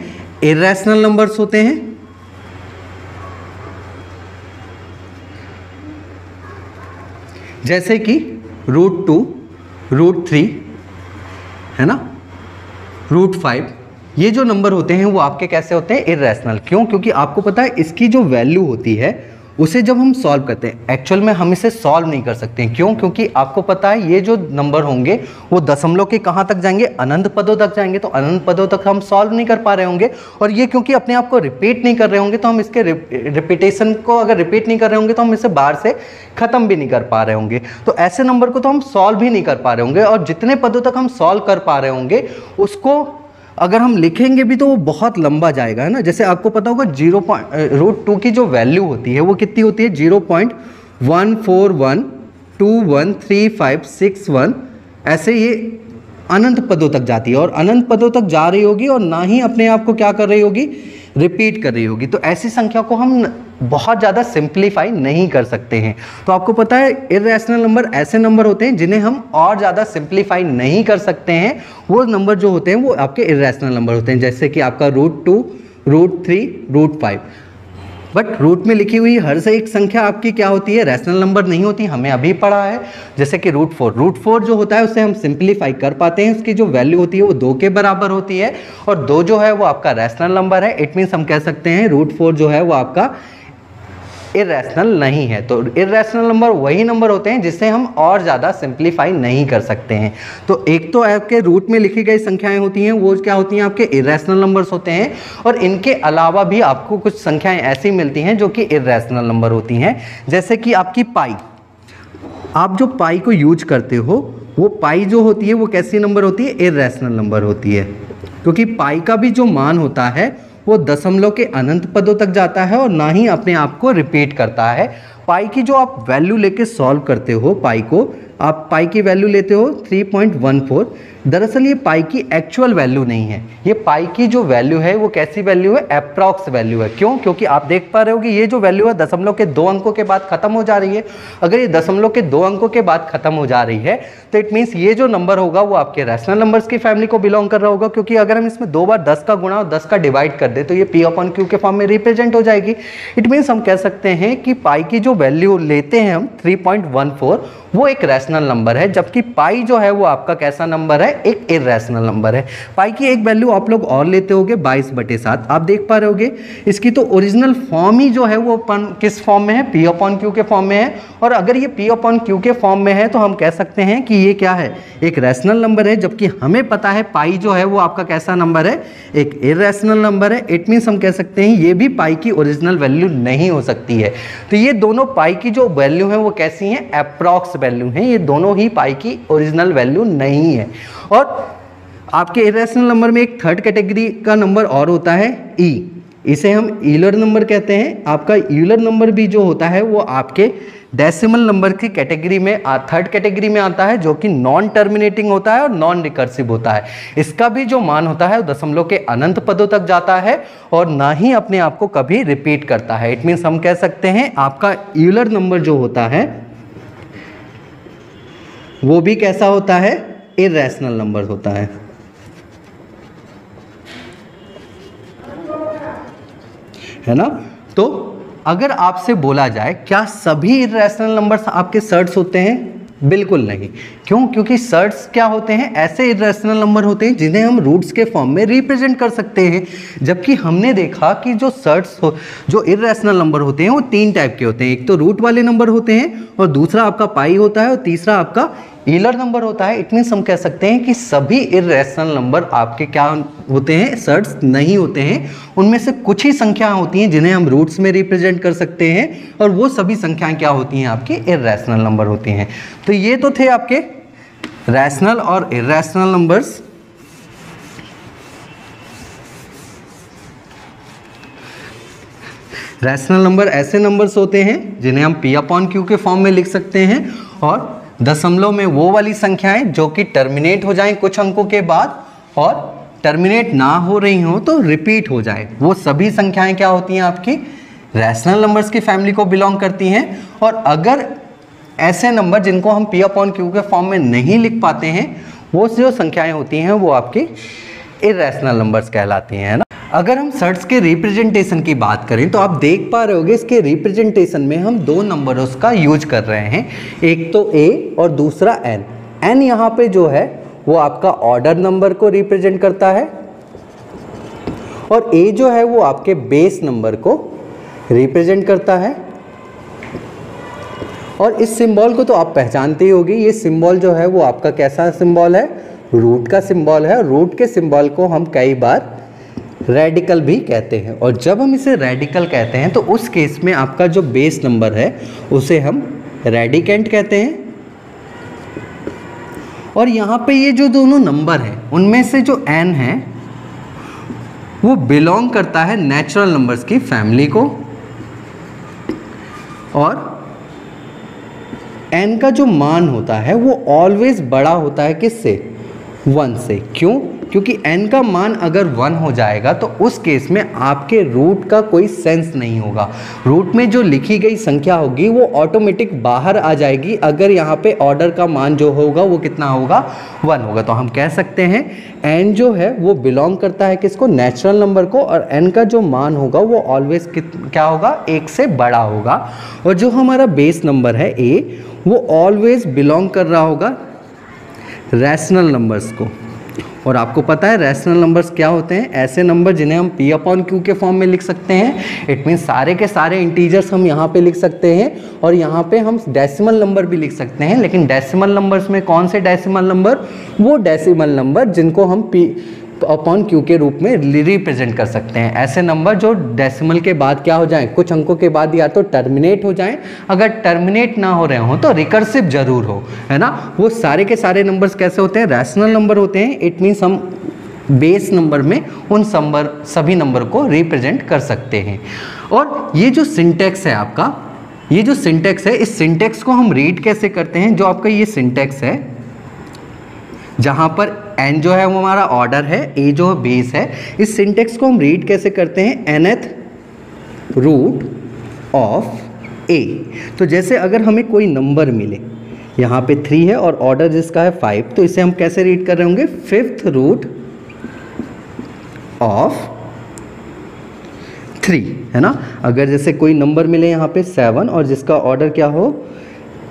इरैशनल नंबर्स होते हैं। जैसे कि √2, √3, है ना, √5, ये जो नंबर होते हैं वो आपके कैसे होते हैं, इरैशनल। क्यों? क्योंकि आपको पता है इसकी जो वैल्यू होती है उसे जब हम सॉल्व करते हैं, एक्चुअल में हम इसे सॉल्व नहीं कर सकते हैं। क्यों? क्योंकि आपको पता है ये जो नंबर होंगे वो दशमलव के कहाँ तक जाएंगे, अनंत पदों तक जाएंगे। तो अनंत पदों तक हम सॉल्व नहीं कर पा रहे होंगे। और ये क्योंकि अपने आप को रिपीट नहीं कर रहे होंगे तो हम इसके रिपीटेशन को अगर रिपीट नहीं कर रहे होंगे तो हम इसे बाहर से ख़त्म भी नहीं कर पा रहे होंगे। तो ऐसे नंबर को तो हम सॉल्व भी नहीं कर पा रहे होंगे। और जितने पदों तक हम सॉल्व कर पा रहे होंगे उसको अगर हम लिखेंगे भी तो वो बहुत लंबा जाएगा, है ना। जैसे आपको पता होगा √2 की जो वैल्यू होती है वो कितनी होती है, 0.141213561, ऐसे ये अनंत पदों तक जाती है और अनंत पदों तक जा रही होगी और ना ही अपने आप को क्या कर रही होगी, रिपीट कर रही होगी। तो ऐसी संख्या को हम बहुत ज़्यादा सिंप्लीफाई नहीं कर सकते हैं। तो आपको पता है इर्रेशनल नंबर ऐसे नंबर होते हैं जिन्हें हम और ज़्यादा सिंप्लीफाई नहीं कर सकते हैं। वो नंबर जो होते हैं वो आपके इर्रेशनल नंबर होते हैं, जैसे कि आपका √2, √3, √5। बट रूट में लिखी हुई हर से एक संख्या आपकी क्या होती है, रैशनल नंबर नहीं होती। हमें अभी पढ़ा है जैसे कि √4 जो होता है उससे हम सिंप्लीफाई कर पाते हैं, उसकी जो वैल्यू होती है वो 2 के बराबर होती है और 2 जो है वो आपका रैशनल नंबर है। इट मीन्स हम कह सकते हैं √4 जो है वो आपका इर्रेशनल नहीं है। तो इर्रेशनल नंबर वही नंबर होते हैं जिससे हम और ज़्यादा सिंप्लीफाई नहीं कर सकते हैं। तो एक तो आपके रूट में लिखी गई संख्याएं होती हैं वो क्या होती हैं, आपके इर्रेशनल नंबर्स होते हैं। और इनके अलावा भी आपको कुछ संख्याएं ऐसी मिलती हैं जो कि इर्रेशनल नंबर होती हैं, जैसे कि आपकी पाई। आप जो पाई को यूज करते हो वो पाई जो होती है वो कैसी नंबर होती है, इर्रेशनल नंबर होती है, क्योंकि पाई का भी जो मान होता है वो दशमलव के अनंत पदों तक जाता है और ना ही अपने आप को रिपीट करता है। पाई की जो आप वैल्यू लेके सॉल्व करते हो, पाई को आप पाई की वैल्यू लेते हो 3.14, दरअसल ये पाई की एक्चुअल वैल्यू नहीं है। ये पाई की जो वैल्यू है वो कैसी वैल्यू है, अप्रॉक्स वैल्यू है। क्यों? क्योंकि आप देख पा रहे हो कि ये जो वैल्यू है दशमलव के 2 अंकों के बाद खत्म हो जा रही है। अगर ये दशमलव के 2 अंकों के बाद खत्म हो जा रही है तो इट मीन्स ये जो नंबर होगा वो आपके रैशनल नंबर्स की फैमिली को बिलोंग कर रहा होगा, क्योंकि अगर हम इसमें 2 बार 10 का गुणा और 10 का डिवाइड कर दे तो ये P/Q के फॉर्म में रिप्रेजेंट हो जाएगी। इट मीन्स हम कह सकते हैं कि पाई की जो वैल्यू लेते हैं हम 3.14 वो एक रैशनल नंबर है, जबकि पाई जो है वो आपका कैसा नंबर है, एक इर्रेशनल नंबर है। पाई की एक वैल्यू आप लोग और लेते होगे 22/7। आप देख पा रहे होगे इसकी तो ओरिजिनल फॉर्म ही जो है वो किस फॉर्म में है, P/Q के फॉर्म में है। और अगर ये P/Q के फॉर्म में है तो हम कह सकते हैं कि ये क्या है, एक रैशनल नंबर है, जबकि हमें पता है पाई जो है वो आपका कैसा नंबर है, एक इर्रेशनल नंबर है। इट मीन्स हम कह सकते हैं ये भी पाई की ओरिजिनल वैल्यू नहीं हो सकती है। तो ये दोनों पाई की जो वैल्यू है वो कैसी हैं, अप्रॉक्स वैल्यू है। ये दोनों ही पाई की ओरिजिनल वैल्यू नहीं है। और आपके इर्रेशनल नंबर में एक थर्ड कैटेगरी का नंबर और होता है ई, इसे हम यूलर नंबर कहते हैं। आपका यूलर नंबर भी जो होता है वो आपके डेसिमल नंबर की कैटेगरी में थर्ड कैटेगरी में आता है, जो कि नॉन टर्मिनेटिंग होता है और नॉन रिकर्सिव होता है। इसका भी जो मान होता है दशमलव के अनंत पदों तक जाता है और ना ही अपने आप को कभी रिपीट करता है। इट मीन्स हम कह सकते हैं आपका यूलर नंबर जो होता है वो भी कैसा होता है, इर्रेशनल नंबर होता है। है ना। तो अगर आपसे बोला जाए क्या सभी इर्रेशनल नंबर्स आपके सर्ट्स होते हैं, बिल्कुल नहीं। क्यों? क्योंकि सर्ट्स क्या होते हैं, ऐसे इर्रेशनल नंबर होते हैं जिन्हें हम रूट्स के फॉर्म में रिप्रेजेंट कर सकते हैं। जबकि हमने देखा कि जो सर्ट्स जो इर्रेशनल नंबर होते हैं वो 3 टाइप के होते हैं। एक तो रूट वाले नंबर होते हैं और दूसरा आपका पाई होता है और तीसरा आपका यूलर नंबर होता है। इट मीन्स हम कह सकते हैं कि सभी इर्रेशनल नंबर आपके क्या होते हैं, सर्ट्स नहीं होते हैं। उनमें से कुछ ही संख्याएं होती हैं जिन्हें हम रूट्स में रिप्रेजेंट कर सकते हैं और वो सभी संख्याएं क्या होती हैं, आपकी इर्रेशनल नंबर होती हैं। तो ये तो थे आपके रैशनल और इर्रेशनल नंबर्स। रैशनल नंबर ऐसे नंबर्स होते हैं जिन्हें हम P/Q के फॉर्म में लिख सकते हैं और दशमलव में वो वाली संख्याएं जो कि टर्मिनेट हो जाएं कुछ अंकों के बाद और टर्मिनेट ना हो रही हो तो रिपीट हो जाए, वो सभी संख्याएं क्या होती हैं, आपकी रैशनल नंबर्स की फैमिली को बिलोंग करती हैं। और अगर ऐसे नंबर जिनको हम P/Q के फॉर्म में नहीं लिख पाते हैं वो जो संख्याएं होती हैं वो आपकी इर्रेशनल नंबर्स कहलाती हैं, है ना। अगर हम सर्ट्स के रिप्रेजेंटेशन की बात करें तो आप देख पा रहे होगे इसके रिप्रेजेंटेशन में हम 2 नंबरों का यूज कर रहे हैं, एक तो A और दूसरा N। N यहाँ पे जो है वो आपका ऑर्डर नंबर को रिप्रेजेंट करता है और A जो है वो आपके बेस नंबर को रिप्रेजेंट करता है। और इस सिंबल को तो आप पहचानते ही होगी, ये सिंबल जो है वो आपका कैसा सिंबल है, रूट का सिंबल है। रूट के सिंबल को हम कई बार रेडिकल भी कहते हैं और जब हम इसे रेडिकल कहते हैं तो उस केस में आपका जो बेस नंबर है उसे हम रेडिकेंट कहते हैं। और यहाँ पे ये जो दोनों नंबर हैं उनमें से जो n है वो बिलोंग करता है नेचुरल नंबर्स की फैमिली को, और n का जो मान होता है वो ऑलवेज बड़ा होता है किससे? 1 से। क्यों? क्योंकि n का मान अगर 1 हो जाएगा तो उस केस में आपके रूट का कोई सेंस नहीं होगा। रूट में जो लिखी गई संख्या होगी वो ऑटोमेटिक बाहर आ जाएगी अगर यहाँ पे ऑर्डर का मान जो होगा वो कितना होगा? 1 होगा। तो हम कह सकते हैं n जो है वो बिलोंग करता है किसको? नेचुरल नंबर को, और n का जो मान होगा वो ऑलवेज क्या होगा? 1 से बड़ा होगा। और जो हमारा बेस नंबर है a, वो ऑलवेज बिलोंग कर रहा होगा रैशनल नंबर्स को। और आपको पता है रैशनल नंबर्स क्या होते हैं? ऐसे नंबर जिन्हें हम p अपॉन q के फॉर्म में लिख सकते हैं। इट मीन्स सारे के सारे इंटीजर्स हम यहाँ पे लिख सकते हैं, और यहाँ पे हम डेसिमल नंबर भी लिख सकते हैं। लेकिन डेसिमल नंबर्स में कौन से डेसिमल नंबर? वो डेसिमल नंबर जिनको हम p अपॉन q के रूप में रिप्रेजेंट कर सकते हैं। ऐसे नंबर जो डेसिमल के बाद क्या हो जाएं? कुछ अंकों के बाद या तो टर्मिनेट हो जाएं, अगर टर्मिनेट ना हो रहे हो तो रिकर्सिव जरूर हो, है ना। वो सारे के सारे नंबर्स कैसे होते हैं? रैशनल नंबर होते हैं। इट मीन्स हम बेस नंबर में उन सभी नंबर को रिप्रेजेंट कर सकते हैं। और ये जो सिंटेक्स है आपका, ये जो सिंटेक्स है, इस सिंटेक्स को हम रीड कैसे करते हैं? जो आपका ये सिंटेक्स है जहाँ पर n जो है वो हमारा ऑर्डर है, a जो बेस है, इस सिंटेक्स को हम रीड कैसे करते हैं? nth root of a। तो जैसे अगर हमें कोई नंबर मिले, यहाँ पे 3 है और ऑर्डर जिसका है 5, तो इसे हम कैसे रीड कर रहे होंगे? 5th रूट ऑफ 3, है ना। अगर जैसे कोई नंबर मिले यहाँ पे 7 और जिसका ऑर्डर क्या हो?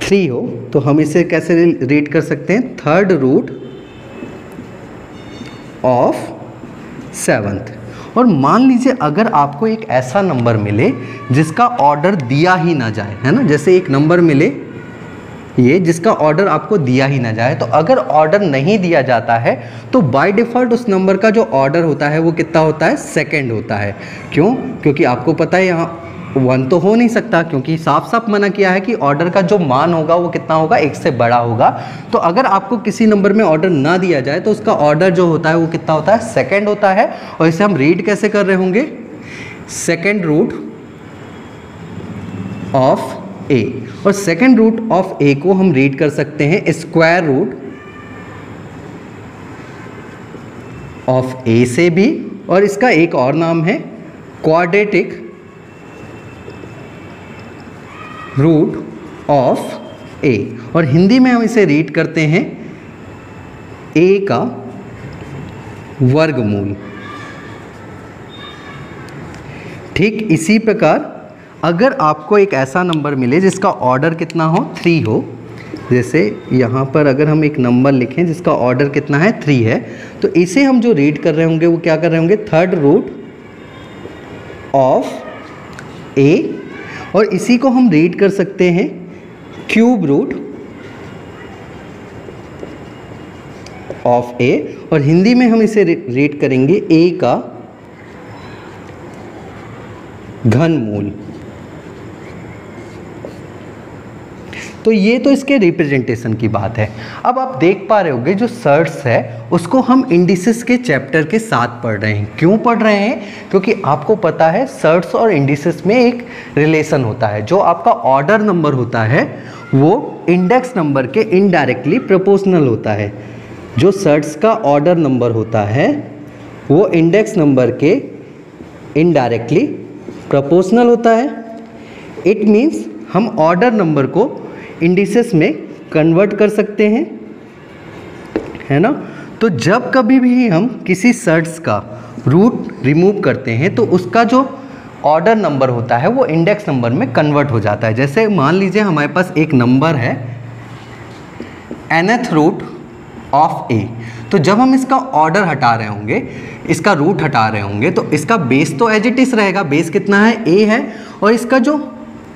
3 हो, तो हम इसे कैसे रीड कर सकते हैं? 3rd root of 7th। और मान लीजिए अगर आपको एक ऐसा नंबर मिले जिसका ऑर्डर दिया ही ना जाए, है ना। जैसे एक नंबर मिले ये जिसका ऑर्डर आपको दिया ही ना जाए, तो अगर ऑर्डर नहीं दिया जाता है तो बाय डिफ़ॉल्ट उस नंबर का जो ऑर्डर होता है वो कितना होता है? 2nd होता है। क्यों? क्योंकि आपको पता है यहाँ 1 तो हो नहीं सकता, क्योंकि साफ साफ मना किया है कि ऑर्डर का जो मान होगा वो कितना होगा? 1 से बड़ा होगा। तो अगर आपको किसी नंबर में ऑर्डर ना दिया जाए तो उसका ऑर्डर जो होता है वो कितना होता है? 2nd होता है। और इसे हम रीड कैसे कर रहे होंगे? 2nd root of a। और 2nd रूट ऑफ a को हम रीड कर सकते हैं स्क्वायर रूट ऑफ a से भी, और इसका एक और नाम है क्वाड्रेटिक रूट ऑफ a। और हिंदी में हम इसे रीड करते हैं a का वर्गमूल। ठीक इसी प्रकार अगर आपको एक ऐसा नंबर मिले जिसका ऑर्डर कितना हो? 3 हो। जैसे यहाँ पर अगर हम एक नंबर लिखें जिसका ऑर्डर कितना है? 3 है, तो इसे हम जो रीड कर रहे होंगे वो क्या कर रहे होंगे? 3rd root of a। और इसी को हम रीड कर सकते हैं क्यूब रूट ऑफ a। और हिंदी में हम इसे रीड करेंगे a का घनमूल। तो ये तो इसके रिप्रेजेंटेशन की बात है। अब आप देख पा रहे होंगे जो सर्ट्स है उसको हम इंडिसेस के चैप्टर के साथ पढ़ रहे हैं। क्यों पढ़ रहे हैं? क्योंकि आपको पता है सर्ट्स और इंडिसेस में एक रिलेशन होता है। जो आपका ऑर्डर नंबर होता है वो इंडेक्स नंबर के इनडायरेक्टली प्रोपोर्शनल होता है। जो सर्ट्स का ऑर्डर नंबर होता है वो इंडेक्स नंबर के इनडायरेक्टली प्रोपोर्शनल होता है। इट मीन्स हम ऑर्डर नंबर को इंडिसेस में कन्वर्ट कर सकते हैं, है ना। तो जब कभी भी हम किसी सर्ट्स का रूट रिमूव करते हैं तो उसका जो ऑर्डर नंबर होता है वो इंडेक्स नंबर में कन्वर्ट हो जाता है। जैसे मान लीजिए हमारे पास एक नंबर है nth रूट ऑफ a। तो जब हम इसका ऑर्डर हटा रहे होंगे, इसका रूट हटा रहे होंगे, तो इसका बेस तो एज इट इज रहेगा। बेस कितना है? a है। और इसका जो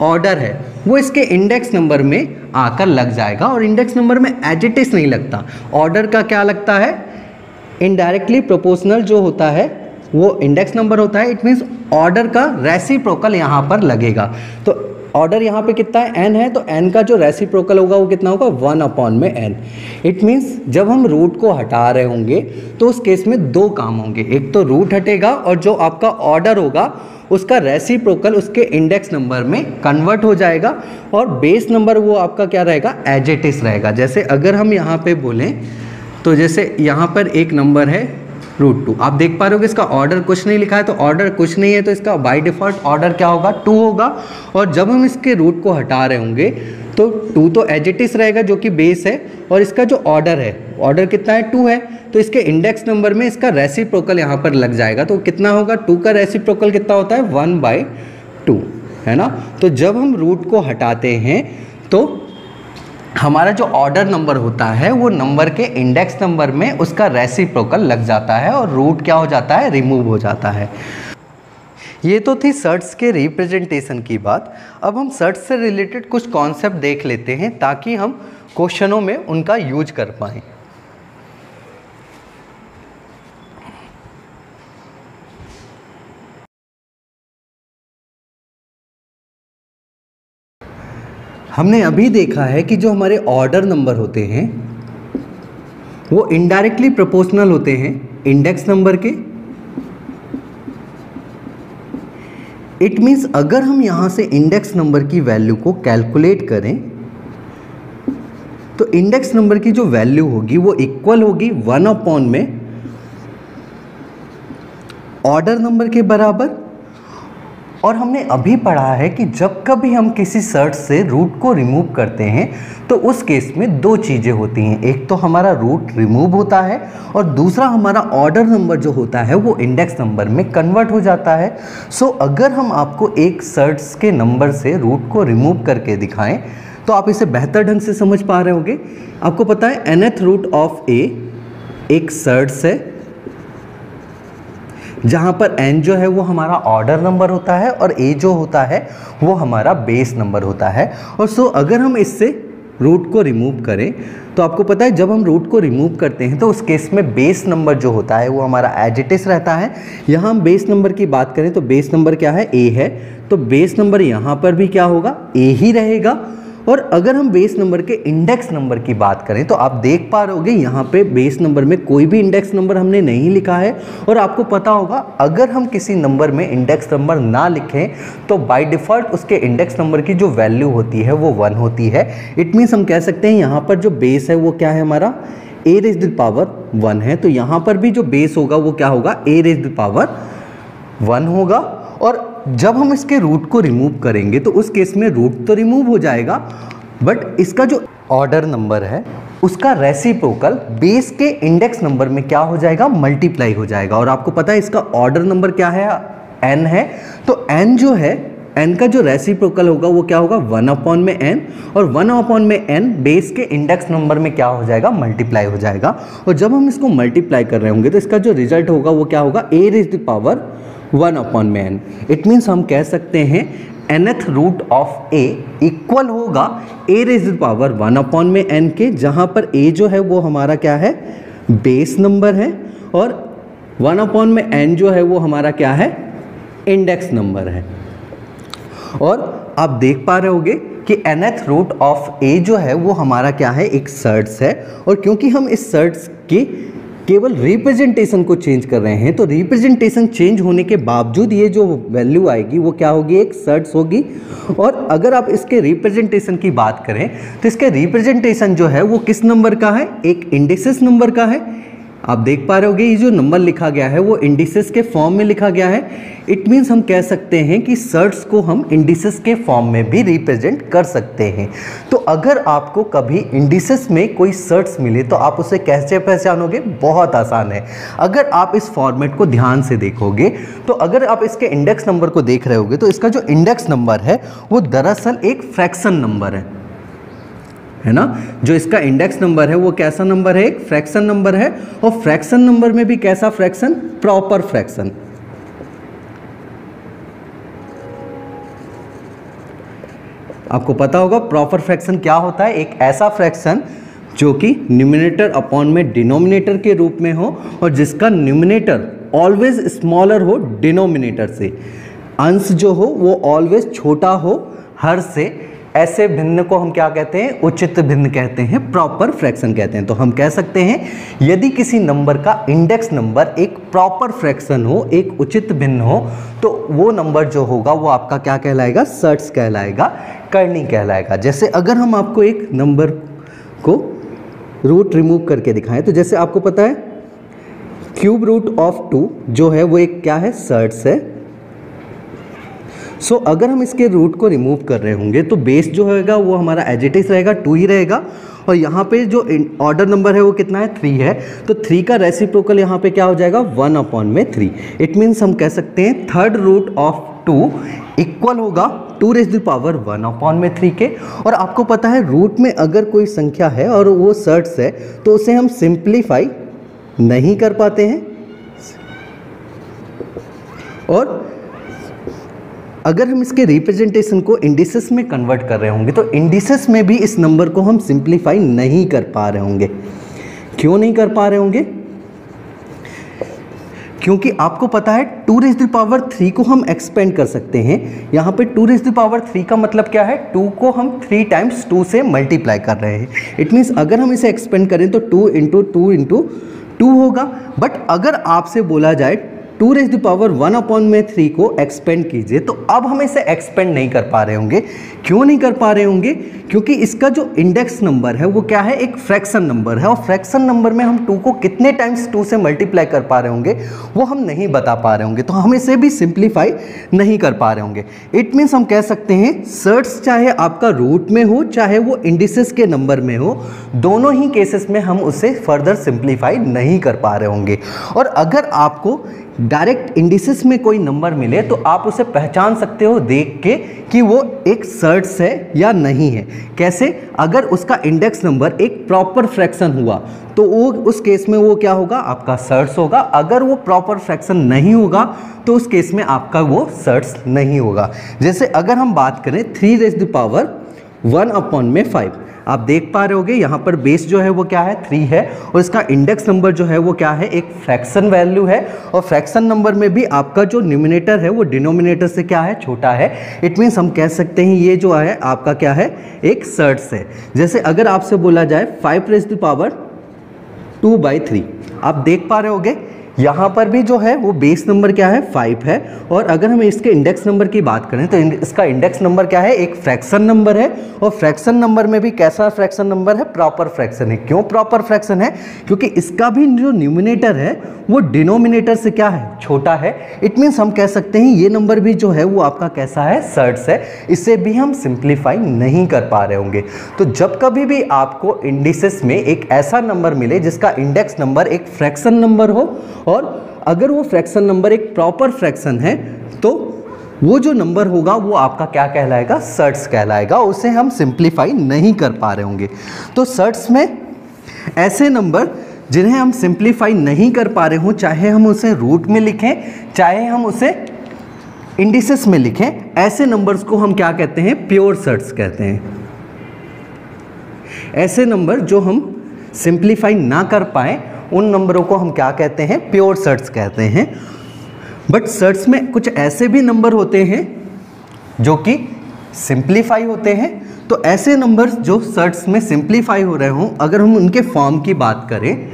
ऑर्डर है वो इसके इंडेक्स नंबर में आकर लग जाएगा। और इंडेक्स नंबर में एज इट इज नहीं लगता, ऑर्डर का क्या लगता है? इनडायरेक्टली प्रोपोर्शनल जो होता है वो इंडेक्स नंबर होता है। इट मीन्स ऑर्डर का रेसिप्रोकल यहाँ पर लगेगा। तो ऑर्डर यहाँ पे कितना है, n है, तो n का जो रेसिप्रोकल होगा वो कितना होगा, 1/n। इट मीन्स जब हम रूट को हटा रहे होंगे तो उस केस में दो काम होंगे, एक तो रूट हटेगा और जो आपका ऑर्डर होगा उसका रेसिप्रोकल उसके इंडेक्स नंबर में कन्वर्ट हो जाएगा और बेस नंबर वो आपका क्या रहेगा, एज इट इज रहेगा। जैसे अगर हम यहाँ पे बोलें तो जैसे यहाँ पर एक नंबर है √2, आप देख पा रहे हो कि इसका ऑर्डर कुछ नहीं लिखा है, तो ऑर्डर कुछ नहीं है तो इसका बाय डिफ़ॉल्ट ऑर्डर क्या होगा, 2 होगा। और जब हम इसके रूट को हटा रहे होंगे तो 2 तो एज इट इज रहेगा जो कि बेस है, और इसका जो ऑर्डर है, ऑर्डर कितना है, 2 है, तो इसके इंडेक्स नंबर में इसका रेसिप्रोकल यहाँ पर लग जाएगा। तो कितना होगा, 2 का रेसिप्रोकल कितना होता है, 1/2, है ना। तो जब हम रूट को हटाते हैं तो हमारा जो ऑर्डर नंबर होता है वो नंबर के इंडेक्स नंबर में उसका रेसिप्रोकल लग जाता है और रूट क्या हो जाता है, रिमूव हो जाता है। ये तो थी सर्ट्स के रिप्रेजेंटेशन की बात। अब हम सर्ट्स से रिलेटेड कुछ कॉन्सेप्ट देख लेते हैं ताकि हम क्वेश्चनों में उनका यूज कर पाएँ। हमने अभी देखा है कि जो हमारे ऑर्डर नंबर होते हैं वो इनडायरेक्टली प्रोपोर्शनल होते हैं इंडेक्स नंबर के। इट मीन्स अगर हम यहाँ से इंडेक्स नंबर की वैल्यू को कैलकुलेट करें तो इंडेक्स नंबर की जो वैल्यू होगी वो इक्वल होगी 1/, में ऑर्डर नंबर के बराबर। और हमने अभी पढ़ा है कि जब कभी हम किसी सर्च से रूट को रिमूव करते हैं तो उस केस में दो चीज़ें होती हैं, एक तो हमारा रूट रिमूव होता है और दूसरा हमारा ऑर्डर नंबर जो होता है वो इंडेक्स नंबर में कन्वर्ट हो जाता है। सो अगर हम आपको एक सर्च के नंबर से रूट को रिमूव करके दिखाएं तो आप इसे बेहतर ढंग से समझ पा रहे होंगे। आपको पता है nth रूट ऑफ a एक सर्च है जहाँ पर n जो है वो हमारा ऑर्डर नंबर होता है और a जो होता है वो हमारा बेस नंबर होता है। और सो अगर हम इससे रूट को रिमूव करें तो आपको पता है जब हम रूट को रिमूव करते हैं तो उस केस में बेस नंबर जो होता है वो हमारा एज इट इज रहता है। यहाँ हम बेस नंबर की बात करें तो बेस नंबर क्या है, a है, तो बेस नंबर यहाँ पर भी क्या होगा, a ही रहेगा। और अगर हम बेस नंबर के इंडेक्स नंबर की बात करें तो आप देख पा रहे होगे यहाँ पे बेस नंबर में कोई भी इंडेक्स नंबर हमने नहीं लिखा है। और आपको पता होगा अगर हम किसी नंबर में इंडेक्स नंबर ना लिखें तो बाय डिफ़ॉल्ट उसके इंडेक्स नंबर की जो वैल्यू होती है वो 1 होती है। इट मीन्स हम कह सकते हैं यहाँ पर जो बेस है वो क्या है, हमारा a⁻1 है, तो यहाँ पर भी जो बेस होगा वो क्या होगा, a⁻1 होगा। और जब हम इसके रूट को रिमूव करेंगे तो उस केस में रूट तो रिमूव हो जाएगा बट इसका जो ऑर्डर नंबर है उसका रेसिप्रोकल बेस के इंडेक्स नंबर में क्या हो जाएगा, मल्टीप्लाई हो जाएगा। और आपको पता है इसका ऑर्डर नंबर क्या है, n है, तो n जो है, n का जो रेसिप्रोकल होगा वो क्या होगा, 1/n, और 1/n बेस के इंडेक्स नंबर में क्या हो जाएगा, मल्टीप्लाई हो जाएगा। और जब हम इसको मल्टीप्लाई कर रहे होंगे तो इसका जो रिजल्ट होगा वो क्या होगा, a⁻1/n। इट मीन्स हम कह सकते हैं nth root of a equal होगा a⁻1/n के, जहाँ पर a जो है वो हमारा क्या है, बेस नंबर है, और 1/n जो है वो हमारा क्या है, इंडेक्स नंबर है। और आप देख पा रहे होगे कि nth रूट ऑफ a जो है वो हमारा क्या है, एक सर्ट्स है। और क्योंकि हम इस सर्ट्स की केवल रिप्रेजेंटेशन को चेंज कर रहे हैं तो रिप्रेजेंटेशन चेंज होने के बावजूद ये जो वैल्यू आएगी वो क्या होगी, एक सर्ट्स होगी। और अगर आप इसके रिप्रेजेंटेशन की बात करें तो इसके रिप्रेजेंटेशन जो है वो किस नंबर का है, एक इंडिसेस नंबर का है। आप देख पा रहे होगे ये जो नंबर लिखा गया है वो इंडिसेस के फॉर्म में लिखा गया है। इट मीन्स हम कह सकते हैं कि सर्ट्स को हम इंडिसेस के फॉर्म में भी रिप्रेजेंट कर सकते हैं। तो अगर आपको कभी इंडिसेस में कोई सर्ट्स मिले तो आप उसे कैसे पहचानोगे, बहुत आसान है। अगर आप इस फॉर्मेट को ध्यान से देखोगे तो अगर आप इसके इंडेक्स नंबर को देख रहे होगे तो इसका जो इंडेक्स नंबर है वो दरअसल एक फ्रैक्शन नंबर है ना। जो इसका इंडेक्स नंबर है वो कैसा नंबर है, एक फ्रैक्शन नंबर है। और फ्रैक्शन नंबर में भी कैसा फ्रैक्शन, प्रॉपर फ्रैक्शन। आपको पता होगा प्रॉपर फ्रैक्शन क्या होता है, एक ऐसा फ्रैक्शन जो कि न्यूमरेटर अपॉन में डिनोमिनेटर के रूप में हो और जिसका न्यूमरेटर ऑलवेज स्मॉलर हो डिनोमिनेटर से, अंश जो हो वो ऑलवेज छोटा हो हर से ऐसे भिन्न को हम क्या कहते हैं, उचित भिन्न कहते हैं, प्रॉपर फ्रैक्शन कहते हैं। तो हम कह सकते हैं यदि किसी नंबर का इंडेक्स नंबर एक प्रॉपर फ्रैक्शन हो, एक उचित भिन्न हो, तो वो नंबर जो होगा वो आपका क्या कहलाएगा, सर्ट्स कहलाएगा, करनी कहलाएगा। जैसे अगर हम आपको एक नंबर को रूट रिमूव करके दिखाएं, तो जैसे आपको पता है क्यूब रूट ऑफ 2 जो है वो एक क्या है, सर्ट्स है। सो अगर हम इसके रूट को रिमूव कर रहे होंगे तो बेस जो होगा वो हमारा एज इट इज रहेगा, 2 ही रहेगा, और यहाँ पे जो ऑर्डर नंबर है वो कितना है, 3 है। तो 3 का रेसिप्रोकल यहाँ पे क्या हो जाएगा, 1/3। इट मीन्स हम कह सकते हैं थर्ड रूट ऑफ 2 इक्वल होगा 2⁻1/3 के। और आपको पता है रूट में अगर कोई संख्या है और वो सर्ट्स है तो उसे हम सिंप्लीफाई नहीं कर पाते हैं, और अगर हम इसके रिप्रेजेंटेशन को इंडिसेस में कन्वर्ट कर रहे होंगे तो इंडिसेस में भी इस नंबर को हम सिंप्लीफाई नहीं कर पा रहे होंगे। क्यों नहीं कर पा रहे होंगे, क्योंकि आपको पता है 2⁻3 को हम एक्सपेंड कर सकते हैं। यहाँ पे 2⁻3 का मतलब क्या है, 2 को हम 3 टाइम्स 2 से मल्टीप्लाई कर रहे हैं। इट मीन्स अगर हम इसे एक्सपेंड करें तो 2 × 2 × 2 होगा। बट अगर आपसे बोला जाए 2⁻1/3 को एक्सपेंड कीजिए, तो अब हम इसे एक्सपेंड नहीं कर पा रहे होंगे। क्यों नहीं कर पा रहे होंगे, क्योंकि इसका जो इंडेक्स नंबर है वो क्या है, एक फ्रैक्शन नंबर है, और फ्रैक्शन नंबर में हम 2 को कितने टाइम्स 2 से मल्टीप्लाई कर पा रहे होंगे वो हम नहीं बता पा रहे होंगे, तो हम इसे भी सिंप्लीफाई नहीं कर पा रहे होंगे। इट मीन्स हम कह सकते हैं सर्ट्स चाहे आपका रूट में हो चाहे वो इंडिसेस के नंबर में हो, दोनों ही केसेस में हम उसे फर्दर सिंप्लीफाई नहीं कर पा रहे होंगे। और अगर आपको डायरेक्ट इंडिसेस में कोई नंबर मिले तो आप उसे पहचान सकते हो देख के कि वो एक सर्ट्स है या नहीं है। कैसे, अगर उसका इंडेक्स नंबर एक प्रॉपर फ्रैक्शन हुआ तो वो उस केस में वो क्या होगा, आपका सर्ट्स होगा। अगर वो प्रॉपर फ्रैक्शन नहीं होगा तो उस केस में आपका वो सर्ट्स नहीं होगा। जैसे अगर हम बात करें 3⁻1/5, आप देख पा रहे होगे यहाँ पर बेस जो है वो क्या है, 3 है, और इसका इंडेक्स नंबर जो है वो क्या है, एक फ्रैक्शन वैल्यू है, और फ्रैक्शन नंबर में भी आपका जो न्यूमिनेटर है वो डिनोमिनेटर से क्या है, छोटा है। इट मीन्स हम कह सकते हैं ये जो है आपका क्या है, एक सर्ट्स है। जैसे अगर आपसे बोला जाए 5⁻2/3, आप देख पा रहे होगे यहाँ पर भी जो है वो बेस नंबर क्या है, 5 है, और अगर हम इसके इंडेक्स नंबर की बात करें तो इसका इंडेक्स नंबर क्या है, एक फ्रैक्शन नंबर है, और फ्रैक्शन नंबर में भी कैसा फ्रैक्शन नंबर है, प्रॉपर फ्रैक्शन है। क्यों प्रॉपर फ्रैक्शन है, क्योंकि इसका भी जो न्यूमिनेटर है वो डिनोमिनेटर से क्या है, छोटा है। इट मीन्स हम कह सकते हैं ये नंबर भी जो है वो आपका कैसा है, सर्ट्स है। इसे भी हम सिंप्लीफाई नहीं कर पा रहे होंगे। तो जब कभी भी आपको इंडिसेस में एक ऐसा नंबर मिले जिसका इंडेक्स नंबर एक फ्रैक्शन नंबर हो, और अगर वो फ्रैक्शन नंबर एक प्रॉपर फ्रैक्शन है, तो वो जो नंबर होगा वो आपका क्या कहलाएगा, सर्ट्स कहलाएगा। उसे हम सिंप्लीफाई नहीं कर पा रहे होंगे। तो सर्ट्स में ऐसे नंबर जिन्हें हम सिंप्लीफाई नहीं कर पा रहे हों, चाहे हम उसे रूट में लिखें चाहे हम उसे इंडिसेस में लिखें, ऐसे नंबर्स को हम क्या कहते हैं, प्योर सर्ट्स कहते हैं। ऐसे नंबर जो हम सिंप्लीफाई ना कर पाए उन नंबरों को हम क्या कहते हैं, प्योर सर्ट्स कहते हैं। बट सर्ट्स में कुछ ऐसे भी नंबर होते हैं जो कि सिंप्लीफाई होते हैं। तो ऐसे नंबर्स जो सर्ट्स में सिंप्लीफाई हो रहे हों, अगर हम उनके फॉर्म की बात करें,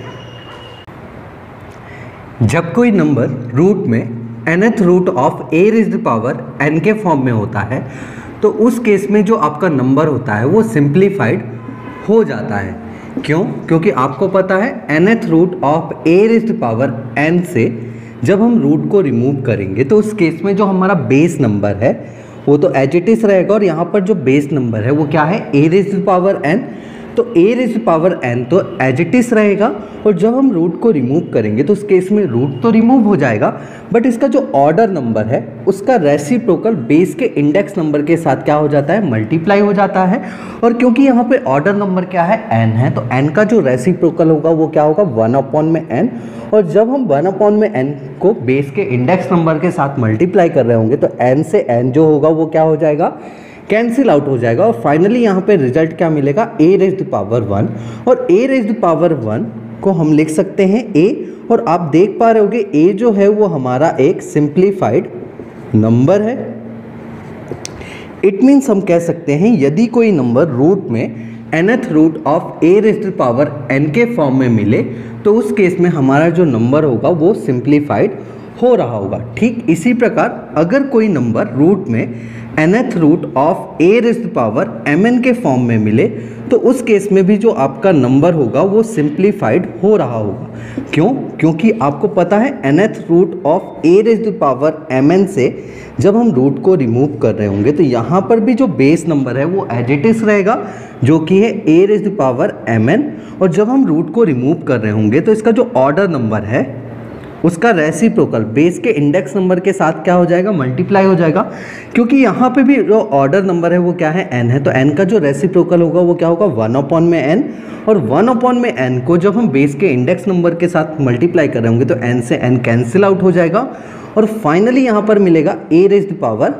जब कोई नंबर रूट में nth रूट ऑफ a⁻n के फॉर्म में होता है तो उस केस में जो आपका नंबर होता है वो सिंप्लीफाइड हो जाता है। क्यों, क्योंकि आपको पता है nth रूट ऑफ a⁻n से जब हम रूट को रिमूव करेंगे तो उस केस में जो हमारा बेस नंबर है वो तो एज इट इज रहेगा, और यहाँ पर जो बेस नंबर है वो क्या है, a⁻n। तो a⁻n तो एज इट इज रहेगा, और जब हम रूट को रिमूव करेंगे तो उस केस में रूट तो रिमूव हो जाएगा, बट इसका जो ऑर्डर नंबर है उसका रेसिप्रोकल बेस के इंडेक्स नंबर के साथ क्या हो जाता है, मल्टीप्लाई हो जाता है। और क्योंकि यहाँ पे ऑर्डर नंबर क्या है, n है, तो n का जो रेसिप्रोकल होगा वो क्या होगा, 1/n। और जब हम 1/n को बेस के इंडेक्स नंबर के साथ मल्टीप्लाई कर रहे होंगे तो n से n जो होगा वो क्या हो जाएगा, कैंसिल आउट हो जाएगा, और फाइनली यहाँ पे रिजल्ट क्या मिलेगा, a⁻1। और a⁻1 को हम लिख सकते हैं a, और आप देख पा रहे होगे a जो है वो हमारा एक सिंप्लीफाइड नंबर है। इट मीन्स हम कह सकते हैं यदि कोई नंबर रूट में nth root of a raise to power n के फॉर्म में मिले तो उस केस में हमारा जो नंबर होगा वो सिंप्लीफाइड हो रहा होगा। ठीक इसी प्रकार अगर कोई नंबर रूट में nth root of a raise to power mn के फॉर्म में मिले तो उस केस में भी जो आपका नंबर होगा वो सिंप्लीफाइड हो रहा होगा। क्यों? क्योंकि आपको पता है nth root of a raise to power mn से जब हम रूट को रिमूव कर रहे होंगे तो यहाँ पर भी जो बेस नंबर है वो एज इट इज रहेगा जो कि है a raise to power mn, और जब हम रूट को रिमूव कर रहे होंगे तो इसका जो ऑर्डर नंबर है उसका रेसिप्रोकल बेस के इंडेक्स नंबर के साथ क्या हो जाएगा, मल्टीप्लाई हो जाएगा। क्योंकि यहाँ पे भी जो ऑर्डर नंबर है वो क्या है, n है, तो n का जो रेसिप्रोकल होगा वो क्या होगा, 1/n, और 1/n को जब हम बेस के इंडेक्स नंबर के साथ मल्टीप्लाई कर रहे होंगे तो n से n कैंसिल आउट हो जाएगा और फाइनली यहाँ पर मिलेगा a raise to power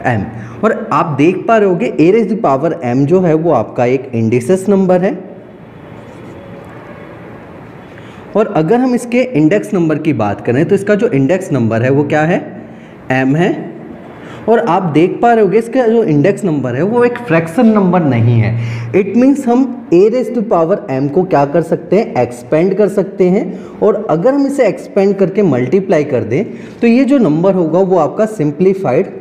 m। और आप देख पा रहे होगे a raise to power m जो है वो आपका एक इंडिसेस नंबर है, और अगर हम इसके इंडेक्स नंबर की बात करें तो इसका जो इंडेक्स नंबर है वो क्या है, m है। और आप देख पा रहे होगे इसका जो इंडेक्स नंबर है वो एक फ्रैक्शन नंबर नहीं है। इट मीन्स हम a raise to power m को क्या कर सकते हैं, एक्सपेंड कर सकते हैं, और अगर हम इसे एक्सपेंड करके मल्टीप्लाई कर दें तो ये जो नंबर होगा वो आपका सिंप्लीफाइड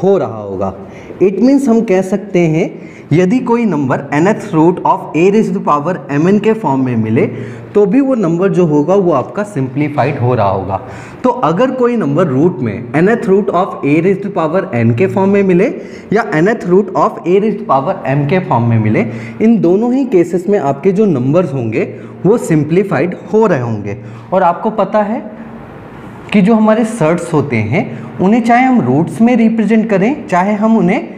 हो रहा होगा। इट मीन्स हम कह सकते हैं यदि कोई number nth root of a raise to power mn के फॉर्म में मिले तो भी वो नंबर जो होगा वो आपका सिंप्लीफाइड हो रहा होगा। तो अगर कोई नंबर रूट में nth root of a raise to power n के फॉर्म में मिले या nth root of a raise to power m के फॉर्म में मिले, इन दोनों ही केसेस में आपके जो नंबर्स होंगे वो सिंप्लीफाइड हो रहे होंगे। और आपको पता है कि जो हमारे सर्ट्स होते हैं उन्हें चाहे हम रूट्स में रिप्रेजेंट करें चाहे हम उन्हें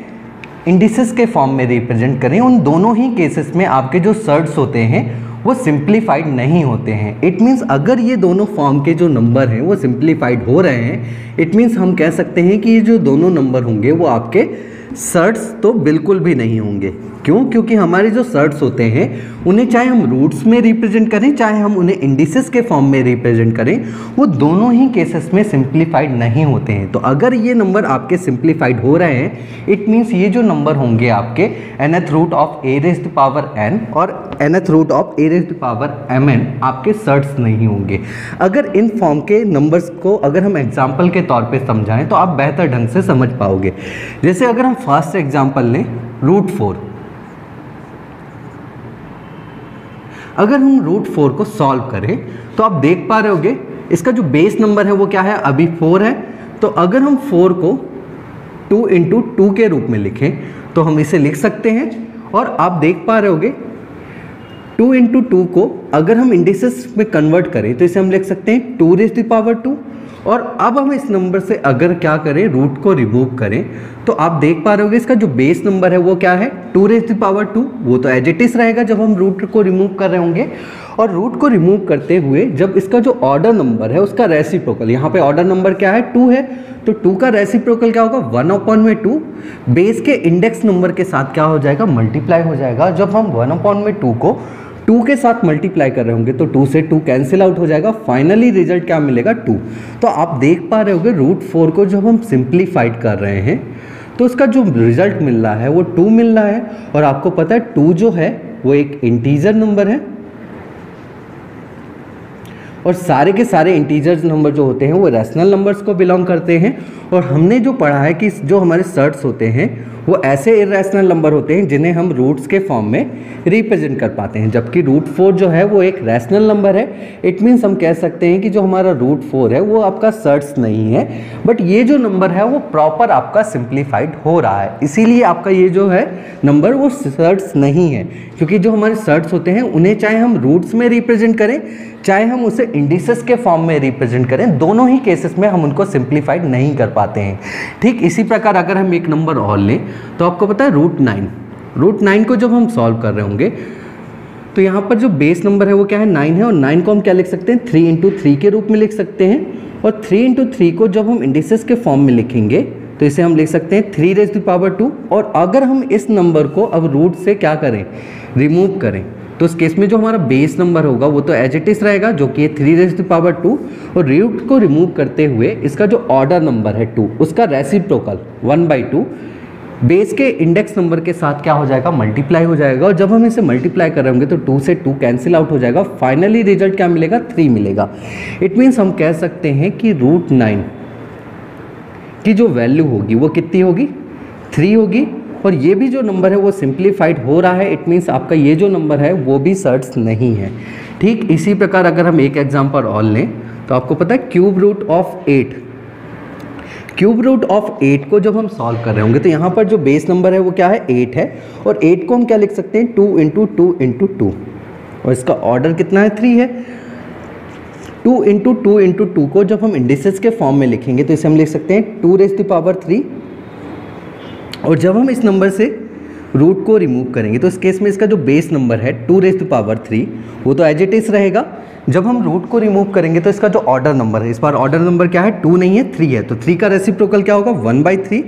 इंडिसेस के फॉर्म में रिप्रेजेंट करें, उन दोनों ही केसेस में आपके जो सर्ट्स होते हैं वो सिंप्लीफाइड नहीं होते हैं। इट मीन्स अगर ये दोनों फॉर्म के जो नंबर हैं वो सिंप्लीफाइड हो रहे हैं, इट मीन्स हम कह सकते हैं कि ये जो दोनों नंबर होंगे वो आपके सर्ट्स तो बिल्कुल भी नहीं होंगे। क्यों? क्योंकि हमारे जो सर्ट्स होते हैं उन्हें चाहे हम रूट्स में रिप्रेजेंट करें चाहे हम उन्हें इंडिसेस के फॉर्म में रिप्रेजेंट करें, वो दोनों ही केसेस में सिंप्लीफाइड नहीं होते हैं। तो अगर ये नंबर आपके सिंप्लीफाइड हो रहे हैं, इट मीन्स ये जो नंबर होंगे आपके nth root of a raise to power n और nth root of a raise to power mn आपके सर्ट्स नहीं होंगे। अगर इन फॉर्म के नंबर्स को अगर हम एग्जाम्पल के तौर पर समझाएं तो आप बेहतर ढंग से समझ पाओगे। जैसे अगर हम फर्स्ट एग्जाम्पल लें √4, अगर हम √4 को सॉल्व करें तो आप देख पा रहे होगे इसका जो बेस नंबर है वो क्या है, अभी 4 है। तो अगर हम 4 को 2 × 2 के रूप में लिखें तो हम इसे लिख सकते हैं। और आप देख पा रहे होगे 2 × 2 को अगर हम इंडिसेस में कन्वर्ट करें तो इसे हम लिख सकते हैं 2 रेज़ टू पावर 2। और अब हम इस नंबर से अगर क्या करें, रूट को रिमूव करें तो आप देख पा रहे होगे इसका जो बेस नंबर है वो क्या है, 2 रेज़ टू पावर 2। वो तो एज इट इज रहेगा जब हम रूट को रिमूव कर रहे होंगे। और रूट को रिमूव करते हुए जब इसका जो ऑर्डर नंबर है उसका रेसिप्रोकल, यहाँ पे ऑर्डर नंबर क्या है, 2 है, तो 2 का रेसिप्रोकल क्या होगा, 1/2 बेस के इंडेक्स नंबर के साथ क्या हो जाएगा, मल्टीप्लाई हो जाएगा। जब हम 1/2 को 2 के साथ मल्टीप्लाई कर रहे होंगे तो 2 से 2 कैंसिल आउट हो जाएगा, फाइनली रिजल्ट क्या मिलेगा, 2। तो आप देख पा रहे होगे √4 को जब हम सिंप्लीफाइड कर रहे हैं तो उसका जो रिजल्ट मिल रहा है वो 2 मिल रहा है। और आपको पता है 2 जो है वो एक इंटीजर नंबर है, और सारे के सारे इंटीजर्स नंबर जो होते हैं वो रैशनल नंबर्स को बिलोंग करते हैं। और हमने जो पढ़ा है कि जो हमारे सर्ट्स होते हैं वो ऐसे इरेशनल नंबर होते हैं जिन्हें हम रूट्स के फॉर्म में रिप्रेजेंट कर पाते हैं, जबकि √4 जो है वो एक रैशनल नंबर है। इट मीन्स हम कह सकते हैं कि जो हमारा √4 है वो आपका सर्ट्स नहीं है, बट ये जो नंबर है वो प्रॉपर आपका सिंप्लीफाइड हो रहा है, इसीलिए आपका ये जो है नंबर वो सर्ट्स नहीं है। क्योंकि जो हमारे सर्ट्स होते हैं उन्हें चाहे हम रूट्स में रिप्रेजेंट करें चाहे हम उसे इंडिसेस के फॉर्म में रिप्रेजेंट करें, दोनों ही केसेस में हम उनको सिंप्लीफाइड नहीं कर पाते हैं। ठीक इसी प्रकार अगर हम एक नंबर और लें तो आपको पता है √9 को जब हम सॉल्व कर रहे होंगे तो यहाँ पर जो बेस नंबर है वो क्या है, 9 है। और 9 को हम क्या लिख सकते हैं, 3 × 3 के रूप में लिख सकते हैं। और 3 × 3 को जब हम इंडिसेस के फॉर्म में लिखेंगे तो इसे हम लिख सकते हैं 3 रेज़ टू पावर 2। और अगर हम इस नंबर को अब रूट से क्या करें, रिमूव करें, तो उस केस में जो हमारा बेस नंबर होगा वो तो एज इट इज रहेगा जो कि 3 रेज़ टू पावर 2। और रूट को रिमूव करते हुए इसका जो ऑर्डर नंबर है 2 उसका रेसिप्रोकल 1/2 बेस के इंडेक्स नंबर के साथ क्या हो जाएगा, मल्टीप्लाई हो जाएगा, और जब हम इसे मल्टीप्लाई कर रहे होंगे तो 2 से 2 कैंसिल आउट हो जाएगा, फाइनली रिजल्ट क्या मिलेगा, 3 मिलेगा। इट मीन्स हम कह सकते हैं कि √9 की जो वैल्यू होगी वो कितनी होगी, 3 होगी, और ये भी जो नंबर है वो सिंप्लीफाइड हो रहा है। इट मीन्स आपका ये जो नंबर है वो भी सर्ट्स नहीं है। ठीक इसी प्रकार अगर हम एक एग्जांपल और लें तो आपको पता है क्यूब रूट ऑफ 8 को जब हम सॉल्व कर रहे होंगे तो यहाँ पर जो बेस नंबर है वो क्या है, 8 है, और 8 को हम क्या लिख सकते हैं, 2 × 2 × 2, और इसका ऑर्डर कितना है, 3 है। 2 × 2 × 2 को जब हम इंडिसेस के फॉर्म में लिखेंगे तो इसे हम लिख सकते हैं 2⁻3, और जब हम इस नंबर से रूट को रिमूव करेंगे तो इस केस में इसका जो बेस नंबर है 2⁻3 वो तो एज इट इज रहेगा। जब हम रूट को रिमूव करेंगे तो इसका जो ऑर्डर नंबर है, इस बार ऑर्डर नंबर क्या है, 2 नहीं है 3 है, तो 3 का रेसिप्रोकल क्या होगा, 1/3।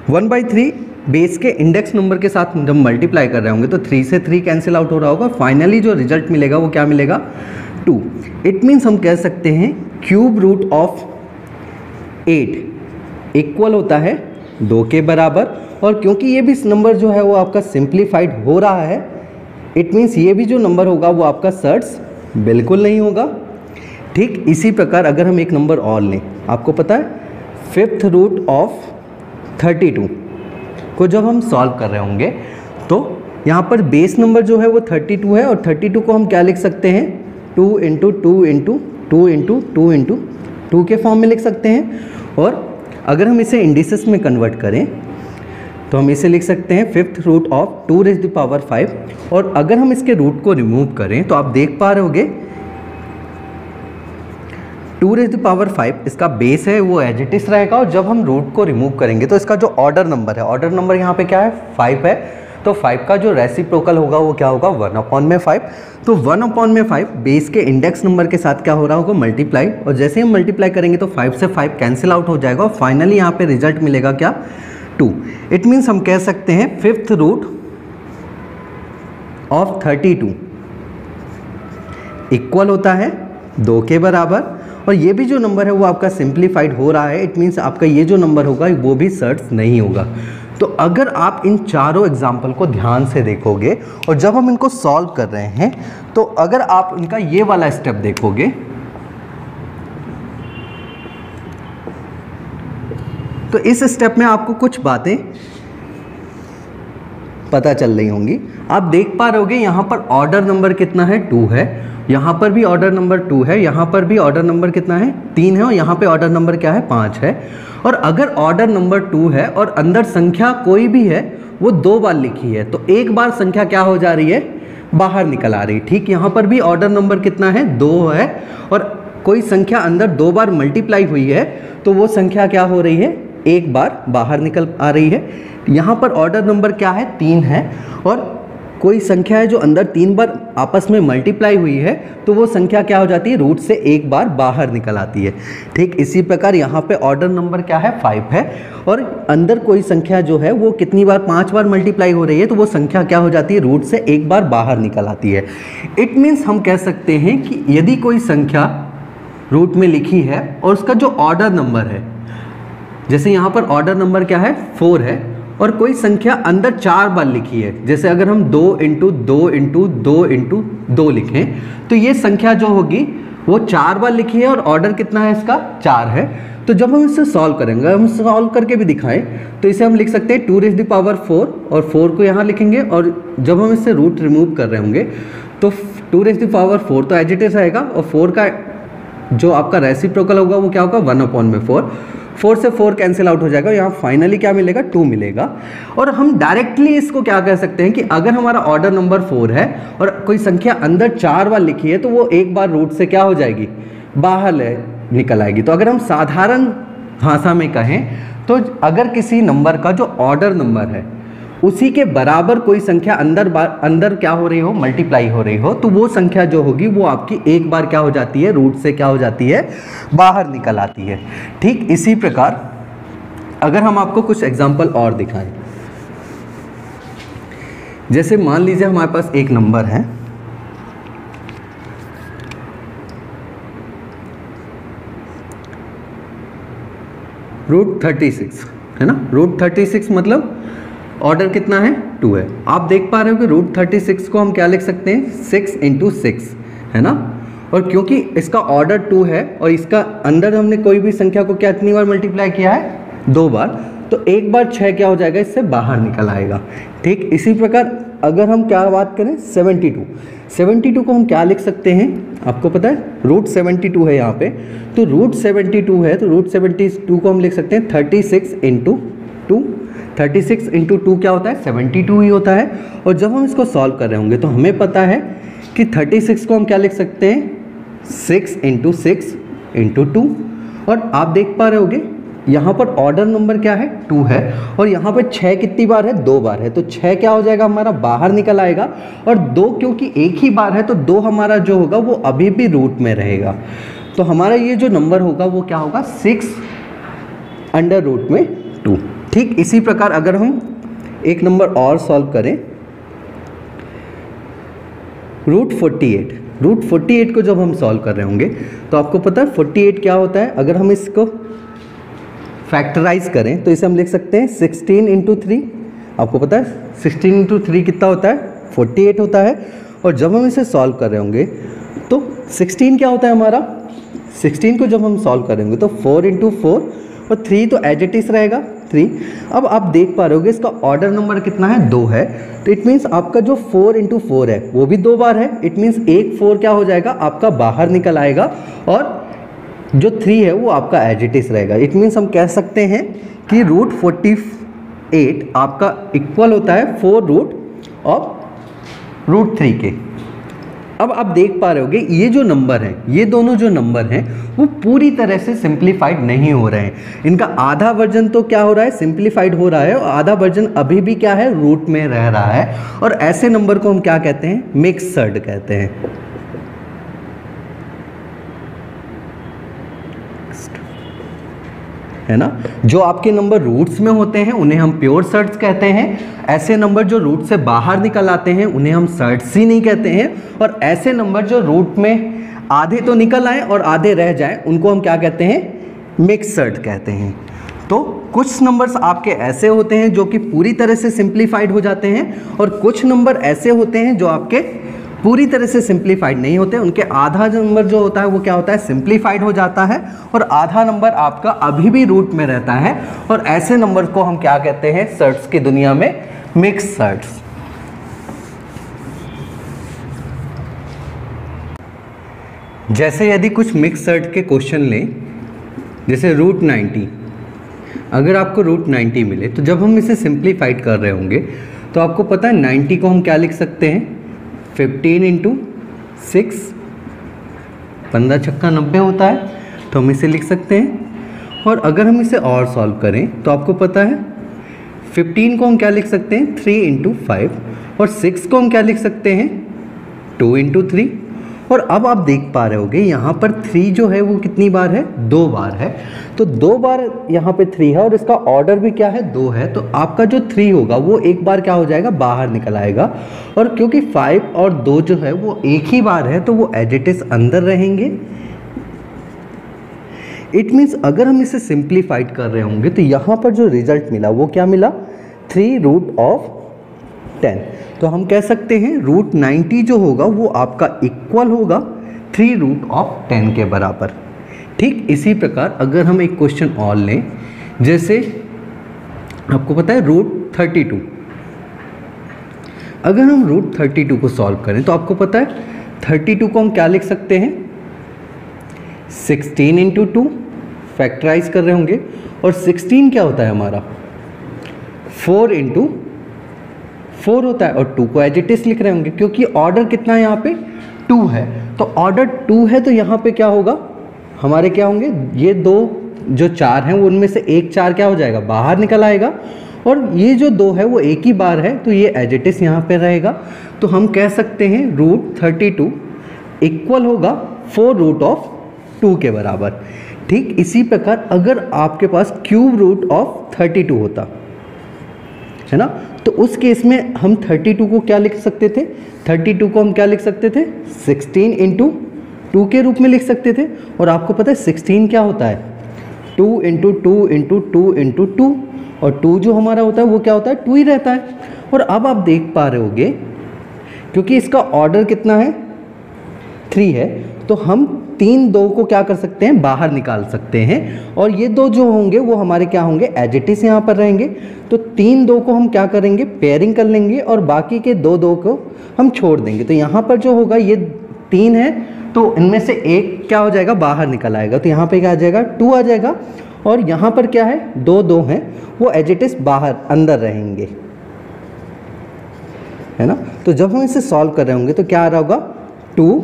1/3 बेस के इंडेक्स नंबर के साथ जब मल्टीप्लाई कर रहे होंगे तो 3 से 3 कैंसिल आउट हो रहा होगा, फाइनली जो रिजल्ट मिलेगा वो क्या मिलेगा, 2। इट मीन्स हम कह सकते हैं क्यूब रूट ऑफ 8 इक्वल होता है 2 के बराबर, और क्योंकि ये भी नंबर जो है वो आपका सिंप्लीफाइड हो रहा है, इट मीन्स ये भी जो नंबर होगा वो आपका सर्ट्स बिल्कुल नहीं होगा। ठीक इसी प्रकार अगर हम एक नंबर और लें, आपको पता है 5th रूट ऑफ 32 को जब हम सॉल्व कर रहे होंगे तो यहाँ पर बेस नंबर जो है वो 32 है, और 32 को हम क्या लिख सकते हैं, 2 × 2 × 2 × 2 × 2 के फॉर्म में लिख सकते हैं। और अगर हम इसे इंडिसेस में कन्वर्ट करें तो हम इसे लिख सकते हैं 5th रूट ऑफ 2⁵, और अगर हम इसके रूट को रिमूव करें तो आप देख पा रहे होंगे 2⁵ इसका बेस है वो एज इट इज रहेगा, और जब हम रूट को रिमूव करेंगे तो इसका जो ऑर्डर नंबर है, ऑर्डर नंबर यहाँ पे क्या है, 5 है, तो 5 का जो रेसिप्रोकल होगा वो क्या होगा, 1/5। तो 1/5 बेस के इंडेक्स नंबर के साथ क्या हो रहा होगा, मल्टीप्लाई, और जैसे हम मल्टीप्लाई करेंगे तो 5 से 5 कैंसिल आउट हो जाएगा, और फाइनली यहाँ पे रिजल्ट मिलेगा क्या, 2। इट मीन्स हम कह सकते हैं 5th रूट ऑफ 32 इक्वल होता है 2 के बराबर, और ये भी जो नंबर है वो आपका सिंप्लीफाइड हो रहा है। इट मीन्स आपका ये जो नंबर होगा वो भी सर्ट्स नहीं होगा। तो अगर आप इन चारों एग्जाम्पल को ध्यान से देखोगे और जब हम इनको सॉल्व कर रहे हैं तो अगर आप इनका ये वाला स्टेप देखोगे तो इस स्टेप में आपको कुछ बातें पता चल रही होंगी। आप देख पा रहे होगे यहाँ पर ऑर्डर नंबर कितना है, 2 है, यहाँ पर भी ऑर्डर नंबर 2 है, यहाँ पर भी ऑर्डर नंबर कितना है, 3 है, और यहाँ पे ऑर्डर नंबर क्या है, 5 है। और अगर ऑर्डर नंबर 2 है और अंदर संख्या कोई भी है वो 2 बार लिखी है तो एक बार संख्या क्या हो जा रही है, बाहर निकल आ रही है। ठीक यहाँ पर भी ऑर्डर नंबर कितना है, 2 है, और कोई संख्या अंदर 2 बार मल्टीप्लाई हुई है तो वो संख्या क्या हो रही है, एक बार बाहर निकल आ रही है। यहाँ पर ऑर्डर नंबर क्या है, 3 है, और कोई संख्या है जो अंदर 3 बार आपस में मल्टीप्लाई हुई है तो वो संख्या क्या हो जाती है, रूट से एक बार बाहर निकल आती है। ठीक इसी प्रकार यहाँ पे ऑर्डर नंबर क्या है, 5 है, और अंदर कोई संख्या जो है वो कितनी बार, 5 बार मल्टीप्लाई हो रही है तो वो संख्या क्या हो जाती है, रूट से एक बार बाहर निकल आती है। इट मीन्स हम कह सकते हैं कि यदि कोई संख्या रूट में लिखी है और उसका जो ऑर्डर नंबर है, जैसे यहाँ पर ऑर्डर नंबर क्या है, 4 है, और कोई संख्या अंदर 4 बार लिखी है, जैसे अगर हम 2 × 2 × 2 × 2 लिखें तो ये संख्या जो होगी वो 4 बार लिखी है और ऑर्डर कितना है इसका, 4 है। तो जब हम इसे सॉल्व करेंगे, हम सॉल्व करके भी दिखाएं तो इसे हम लिख सकते हैं 2⁴ और 4 को यहाँ लिखेंगे, और जब हम इससे रूट रिमूव कर रहे होंगे तो 2⁴ तो एज इट इज रहेगा, और 4 का जो आपका रेसिप्रोकल होगा वो क्या होगा, 1/4। 4 से 4 कैंसिल आउट हो जाएगा, यहाँ फाइनली क्या मिलेगा, 2 मिलेगा। और हम डायरेक्टली इसको क्या कह सकते हैं कि अगर हमारा ऑर्डर नंबर 4 है और कोई संख्या अंदर 4 बार लिखी है तो वो एक बार रूट से क्या हो जाएगी, बाहर निकल आएगी। तो अगर हम साधारण भाषा में कहें तो अगर किसी नंबर का जो ऑर्डर नंबर है उसी के बराबर कोई संख्या अंदर क्या हो रही हो, मल्टीप्लाई हो रही हो, तो वो संख्या जो होगी वो आपकी एक बार क्या हो जाती है, रूट से क्या हो जाती है, बाहर निकल आती है। ठीक इसी प्रकार अगर हम आपको कुछ एग्जांपल और दिखाएं, जैसे मान लीजिए हमारे पास एक नंबर है √36, है ना। √36 मतलब ऑर्डर कितना है 2 है। आप देख पा रहे हो कि रूट 36 को हम क्या लिख सकते हैं 6 × 6 है ना, और क्योंकि इसका ऑर्डर 2 है और इसका अंदर हमने कोई भी संख्या को कितनी बार मल्टीप्लाई किया है 2 बार, तो एक बार 6 क्या हो जाएगा इससे बाहर निकल आएगा। ठीक इसी प्रकार अगर हम क्या बात करें 72 को हम क्या लिख सकते हैं, आपको पता है रूट 72 है यहाँ पे, तो रूट 72 है तो रूट 72 को हम लिख सकते हैं 36 × 2। 36 × 2 क्या होता है 72 ही होता है। और जब हम इसको सॉल्व कर रहे होंगे तो हमें पता है कि 36 को हम क्या लिख सकते हैं 6 × 6 × 2। और आप देख पा रहे होगे यहाँ पर ऑर्डर नंबर क्या है 2 है और यहाँ पर 6 कितनी बार है 2 बार है, तो 6 क्या हो जाएगा हमारा बाहर निकल आएगा, और 2 क्योंकि एक ही बार है तो 2 हमारा जो होगा वो अभी भी रूट में रहेगा। तो हमारा ये जो नंबर होगा वो क्या होगा 6√2। ठीक इसी प्रकार अगर हम एक नंबर और सॉल्व करें रूट 48 को जब हम सॉल्व कर रहे होंगे तो आपको पता है 48 क्या होता है, अगर हम इसको फैक्टराइज करें तो इसे हम लिख सकते हैं 16 × 3। आपको पता है 16 × 3 कितना होता है 48 होता है। और जब हम इसे सॉल्व कर रहे होंगे तो 16 क्या होता है हमारा, 16 को जब हम सॉल्व करेंगे तो 4 × 4 और 3 तो एज इट इज रहेगा 3। अब आप देख पा रहे होगे इसका ऑर्डर नंबर कितना है 2 है, तो इट मीन्स आपका जो 4 × 4 है वो भी 2 बार है, इट मीन्स एक 4 क्या हो जाएगा आपका बाहर निकल आएगा और जो 3 है वो आपका एज इट इज रहेगा। इट मीन्स हम कह सकते हैं कि रूट 48 आपका इक्वल होता है 4 रूट ऑफ रूट 3 के। अब आप देख पा रहे होगे ये जो नंबर है, ये दोनों जो नंबर हैं वो पूरी तरह से सिंप्लीफाइड नहीं हो रहे हैं। इनका आधा वर्जन तो क्या हो रहा है सिंप्लीफाइड हो रहा है और आधा वर्जन अभी भी क्या है रूट में रह रहा है, और ऐसे नंबर को हम क्या कहते हैं मिक्सड कहते हैं। है ना, जो आपके नंबर रूट्स में होते हैं उन्हें हम प्योर सर्ट्स कहते हैं। ऐसे नंबर जो रूट से बाहर निकल आते हैं उन्हें हम सर्ट्स ही नहीं कहते हैं, और ऐसे नंबर जो रूट में आधे तो निकल आए और आधे रह जाएं उनको हम क्या कहते हैं मिक्स सर्ट कहते हैं। तो कुछ नंबर्स आपके ऐसे होते हैं जो कि पूरी तरह से सिंप्लीफाइड हो जाते हैं, और कुछ नंबर ऐसे होते हैं जो आपके पूरी तरह से सिंप्लीफाइड नहीं होते, उनके आधा नंबर जो होता है वो क्या होता है सिंप्लीफाइड हो जाता है और आधा नंबर आपका अभी भी रूट में रहता है, और ऐसे नंबर को हम क्या कहते हैं सर्ट्स की दुनिया में मिक्स सर्ट्स। जैसे यदि कुछ मिक्स सर्ट के क्वेश्चन लें, जैसे रूट 90, अगर आपको रूट 90 मिले तो जब हम इसे सिंप्लीफाइड कर रहे होंगे तो आपको पता है 90 को हम क्या लिख सकते हैं 15 × 6, 15 छक्का 90 होता है, तो हम इसे लिख सकते हैं। और अगर हम इसे और सॉल्व करें तो आपको पता है 15 को हम क्या लिख सकते हैं 3 × 5, और 6 को हम क्या लिख सकते हैं 2 × 3। और अब आप देख पा रहे होगे यहाँ पर 3 जो है वो कितनी बार है 2 बार है, तो 2 बार यहाँ पे 3 है और इसका ऑर्डर भी क्या है 2 है, तो आपका जो 3 होगा वो एक बार क्या हो जाएगा बाहर निकल आएगा, और क्योंकि 5 और 2 जो है वो एक ही बार है तो वो एज इट इज अंदर रहेंगे। इट मीन्स अगर हम इसे सिंप्लीफाइड कर रहे होंगे तो यहाँ पर जो रिजल्ट मिला वो क्या मिला 3√10। तो हम कह सकते हैं रूट 90 जो होगा वो आपका इक्वल होगा 3√10 के बराबर। ठीक इसी प्रकार अगर हम एक क्वेश्चन और लें, जैसे आपको पता है रूट 32, अगर हम रूट 32 को सॉल्व करें तो आपको पता है 32 को हम क्या लिख सकते हैं 16 × 2, फैक्टराइज कर रहे होंगे, और 16 क्या होता है हमारा 4 × 4 होता है, और 2 को एज इट इज लिख रहे होंगे क्योंकि ऑर्डर कितना है यहाँ पे 2 है, तो ऑर्डर 2 है तो यहाँ पे क्या होगा हमारे क्या होंगे ये 2 जो 4 हैं वो उनमें से एक 4 क्या हो जाएगा बाहर निकल आएगा, और ये जो 2 है वो एक ही बार है तो ये एज इट इज यहाँ पे रहेगा। तो हम कह सकते हैं रूट 32 इक्वल होगा 4√2 के बराबर। ठीक इसी प्रकार अगर आपके पास क्यूब रूट ऑफ 32 होता है ना, तो उस केस में हम 32 को क्या लिख सकते थे 32 को हम क्या लिख सकते थे 16 × 2 के रूप में लिख सकते थे, और आपको पता है 16 क्या होता है 2 × 2 × 2 × 2, और 2 जो हमारा होता है वो क्या होता है 2 ही रहता है। और अब आप देख पा रहे होगे क्योंकि इसका ऑर्डर कितना है 3 है, तो हम 3 2 को क्या कर सकते हैं बाहर निकाल सकते हैं, और ये 2 जो होंगे वो हमारे क्या होंगे एज इट इज यहाँ पर रहेंगे। तो 3 2 को हम क्या करेंगे पेयरिंग कर लेंगे और बाकी के 2 2 को हम छोड़ देंगे। तो यहाँ पर जो होगा ये 3 है, तो इनमें से एक क्या हो जाएगा बाहर निकल आएगा, तो यहाँ पे क्या आ जाएगा 2 आ जाएगा। और यहाँ पर क्या है 2 2 हैं वो एज इट इज बाहर अंदर रहेंगे, है ना। तो जब हम इसे सॉल्व कर रहे होंगे तो क्या आ रहा होगा 2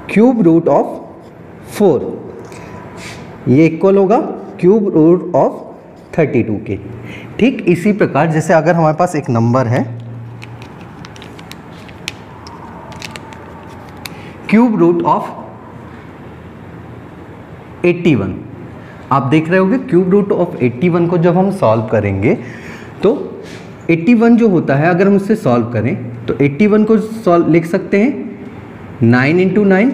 क्यूब रूट ऑफ 4, ये इक्वल होगा क्यूब रूट ऑफ 32 के। ठीक इसी प्रकार जैसे अगर हमारे पास एक नंबर है क्यूब रूट ऑफ 81, आप देख रहे होंगे क्यूब रूट ऑफ 81 को जब हम सॉल्व करेंगे तो 81 जो होता है अगर हम उससे सॉल्व करें तो 81 को सॉल्व लिख सकते हैं 9 इंटू 9,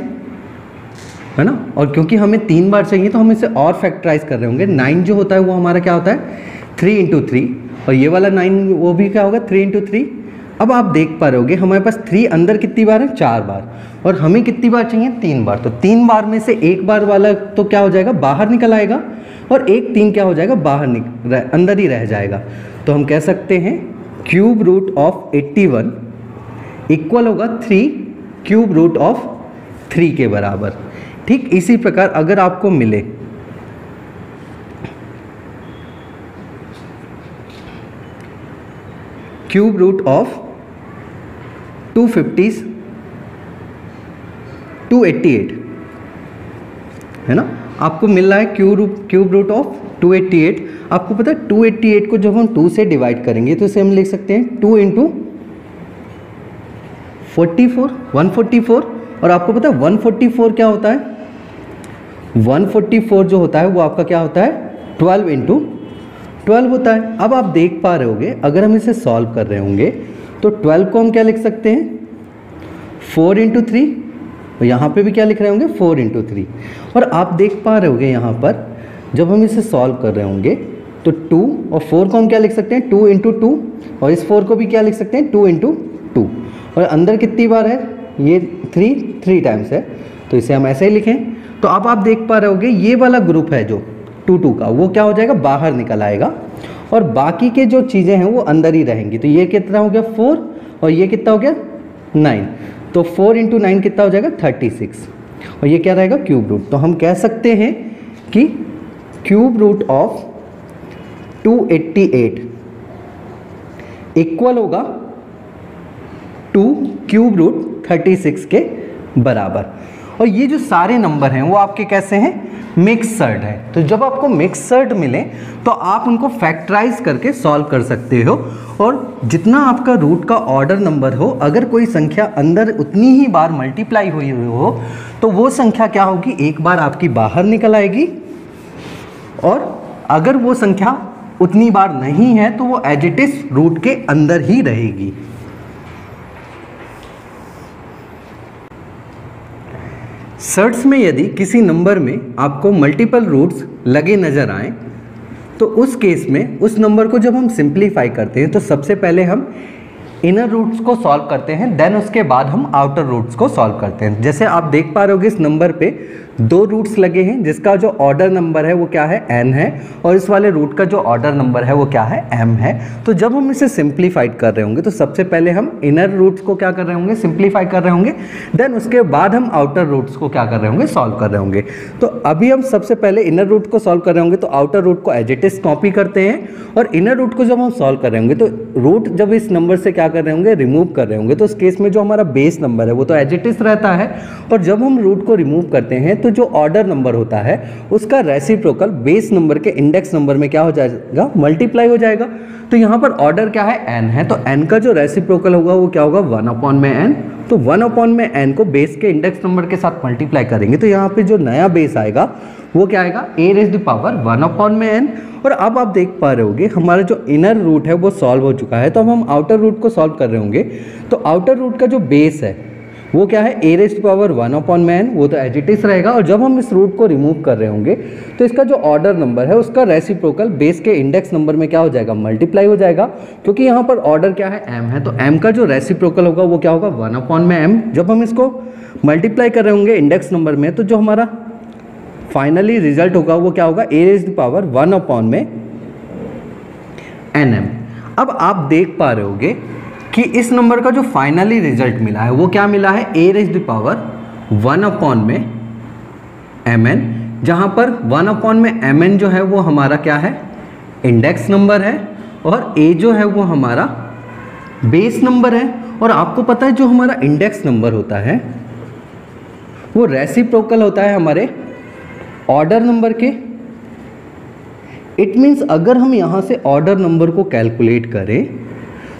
है ना। और क्योंकि हमें 3 बार चाहिए तो हम इसे और फैक्टराइज कर रहे होंगे। 9 जो होता है वो हमारा क्या होता है 3 इंटू 3, और ये वाला 9 वो भी क्या होगा 3 इंटू 3। अब आप देख पा रहे होगे हमारे पास 3 अंदर कितनी बार है 4 बार, और हमें कितनी बार चाहिए 3 बार। तो 3 बार में से एक बार वाला तो क्या हो जाएगा बाहर निकल आएगा, और एक 3 क्या हो जाएगा बाहर अंदर ही रह जाएगा। तो हम कह सकते हैं क्यूब रूट ऑफ 81 इक्वल होगा 3 क्यूब रूट ऑफ 3 के बराबर। ठीक इसी प्रकार अगर आपको मिले क्यूब रूट ऑफ 288, है ना, आपको मिल रहा है क्यूब रूट ऑफ 288। आपको पता है 288 को जब हम 2 से डिवाइड करेंगे तो इसे हम लिख सकते हैं 2 इंटू 44 144। और आपको पता है 144 क्या होता है 144 जो होता है वो आपका क्या होता है 12 इंटू 12 होता है। अब आप देख पा रहे होंगे अगर हम इसे सॉल्व कर रहे होंगे तो 12 को हम क्या लिख सकते हैं 4 इंटू 3, और यहाँ पर भी क्या लिख रहे होंगे 4 इंटू 3। और आप देख पा रहे होंगे यहाँ पर जब हम इसे सॉल्व कर रहे होंगे तो 2 और 4 को हम क्या लिख सकते हैं 2 इंटू 2, और इस 4 को भी क्या लिख सकते हैं 2 इंटू 2। और अंदर कितनी बार है ये 3 टाइम्स है, तो इसे हम ऐसे ही लिखें। तो अब आप देख पा रहे होंगे ये वाला ग्रुप है जो 2 2 का वो क्या हो जाएगा बाहर निकल आएगा, और बाकी के जो चीज़ें हैं वो अंदर ही रहेंगी। तो ये कितना हो गया 4, और ये कितना हो गया 9, तो 4 इंटू 9 कितना हो जाएगा 36, और ये क्या रहेगा क्यूब रूट। तो हम कह सकते हैं कि क्यूब रूट ऑफ 288 इक्वल होगा 2 क्यूब रूट 36 के बराबर। और ये जो सारे नंबर हैं वो आपके कैसे हैं मिक्सड है। तो जब आपको मिक्सड मिले तो आप उनको फैक्टराइज करके सॉल्व कर सकते हो, और जितना आपका रूट का ऑर्डर नंबर हो अगर कोई संख्या अंदर उतनी ही बार मल्टीप्लाई हुई हो तो वो संख्या क्या होगी एक बार आपकी बाहर निकल आएगी, और अगर वो संख्या उतनी बार नहीं है तो वो एज इट इज रूट के अंदर ही रहेगी। सर्ट्स में यदि किसी नंबर में आपको मल्टीपल रूट्स लगे नज़र आएं तो उस केस में उस नंबर को जब हम सिंप्लीफाई करते हैं तो सबसे पहले हम इनर रूट्स को सॉल्व करते हैं, देन उसके बाद हम आउटर रूट्स को सॉल्व करते हैं। जैसे आप देख पा रहे होगे इस नंबर पे 2 रूट्स लगे हैं जिसका जो ऑर्डर नंबर है वो क्या है n है, और इस वाले रूट का जो ऑर्डर नंबर है वो क्या है m है। तो जब हम इसे सिंप्लीफाइड कर रहे होंगे तो सबसे पहले हम इनर रूट्स को क्या कर रहे होंगे सिंप्लीफाई कर रहे होंगे, देन उसके बाद हम आउटर रूट्स को क्या कर रहे होंगे सॉल्व कर रहे होंगे। तो अभी हम सबसे पहले इनर रूट को सॉल्व कर रहे होंगे तो आउटर रूट को एज इट इज कॉपी करते हैं, और इनर रूट को जब हम सॉल्व कर रहे होंगे तो रूट जब इस नंबर से क्या कर रहे होंगे रिमूव कर रहे होंगे, तो उस केस में जो हमारा बेस नंबर है वो तो एज इट इज रहता है, और जब हम रूट को रिमूव करते हैं तो जो ऑर्डर नंबर होता है उसका रेसिप्रोकल बेस नंबर के इंडेक्स नंबर में क्या हो जाएगा मल्टीप्लाई हो जाएगा। तो यहाँ पर ऑर्डर क्या है n है, तो n का जो रेसिप्रोकल होगा वो क्या होगा 1/n। तो 1/n को बेस के इंडेक्स नंबर के साथ मल्टीप्लाई करेंगे तो यहाँ पे जो नया बेस आएगा वो क्या आएगा a⁻1/n। और अब आप देख पा रहे होगे हमारा जो इनर रूट है वो सॉल्व हो चुका है, तो अब हम आउटर रूट को सॉल्व कर रहे होंगे। तो आउटर रूट का जो बेस है वो क्या है a raise to power 1/n, वो तो एज इट इज रहेगा। और जब हम इस रूट को रिमूव कर रहे होंगे तो इसका जो ऑर्डर नंबर है उसका रेसिप्रोकल बेस के इंडेक्स नंबर में क्या हो जाएगा, मल्टीप्लाई हो जाएगा, क्योंकि यहाँ पर ऑर्डर क्या है m है, तो m का जो रेसिप्रोकल होगा वो क्या होगा 1/m। जब हम इसको मल्टीप्लाई कर रहे होंगे इंडेक्स नंबर में तो जो हमारा फाइनली रिजल्ट होगा वो क्या होगा a raise to power 1/nm। अब आप देख पा रहे होगे कि इस नंबर का जो फाइनली रिजल्ट मिला है वो क्या मिला है, a raise to power 1/mn, जहाँ पर 1/mn जो है वो हमारा क्या है, इंडेक्स नंबर है, और a जो है वो हमारा बेस नंबर है। और आपको पता है जो हमारा इंडेक्स नंबर होता है वो रेसिप्रोकल होता है हमारे ऑर्डर नंबर के। इट मीन्स अगर हम यहाँ से ऑर्डर नंबर को कैलकुलेट करें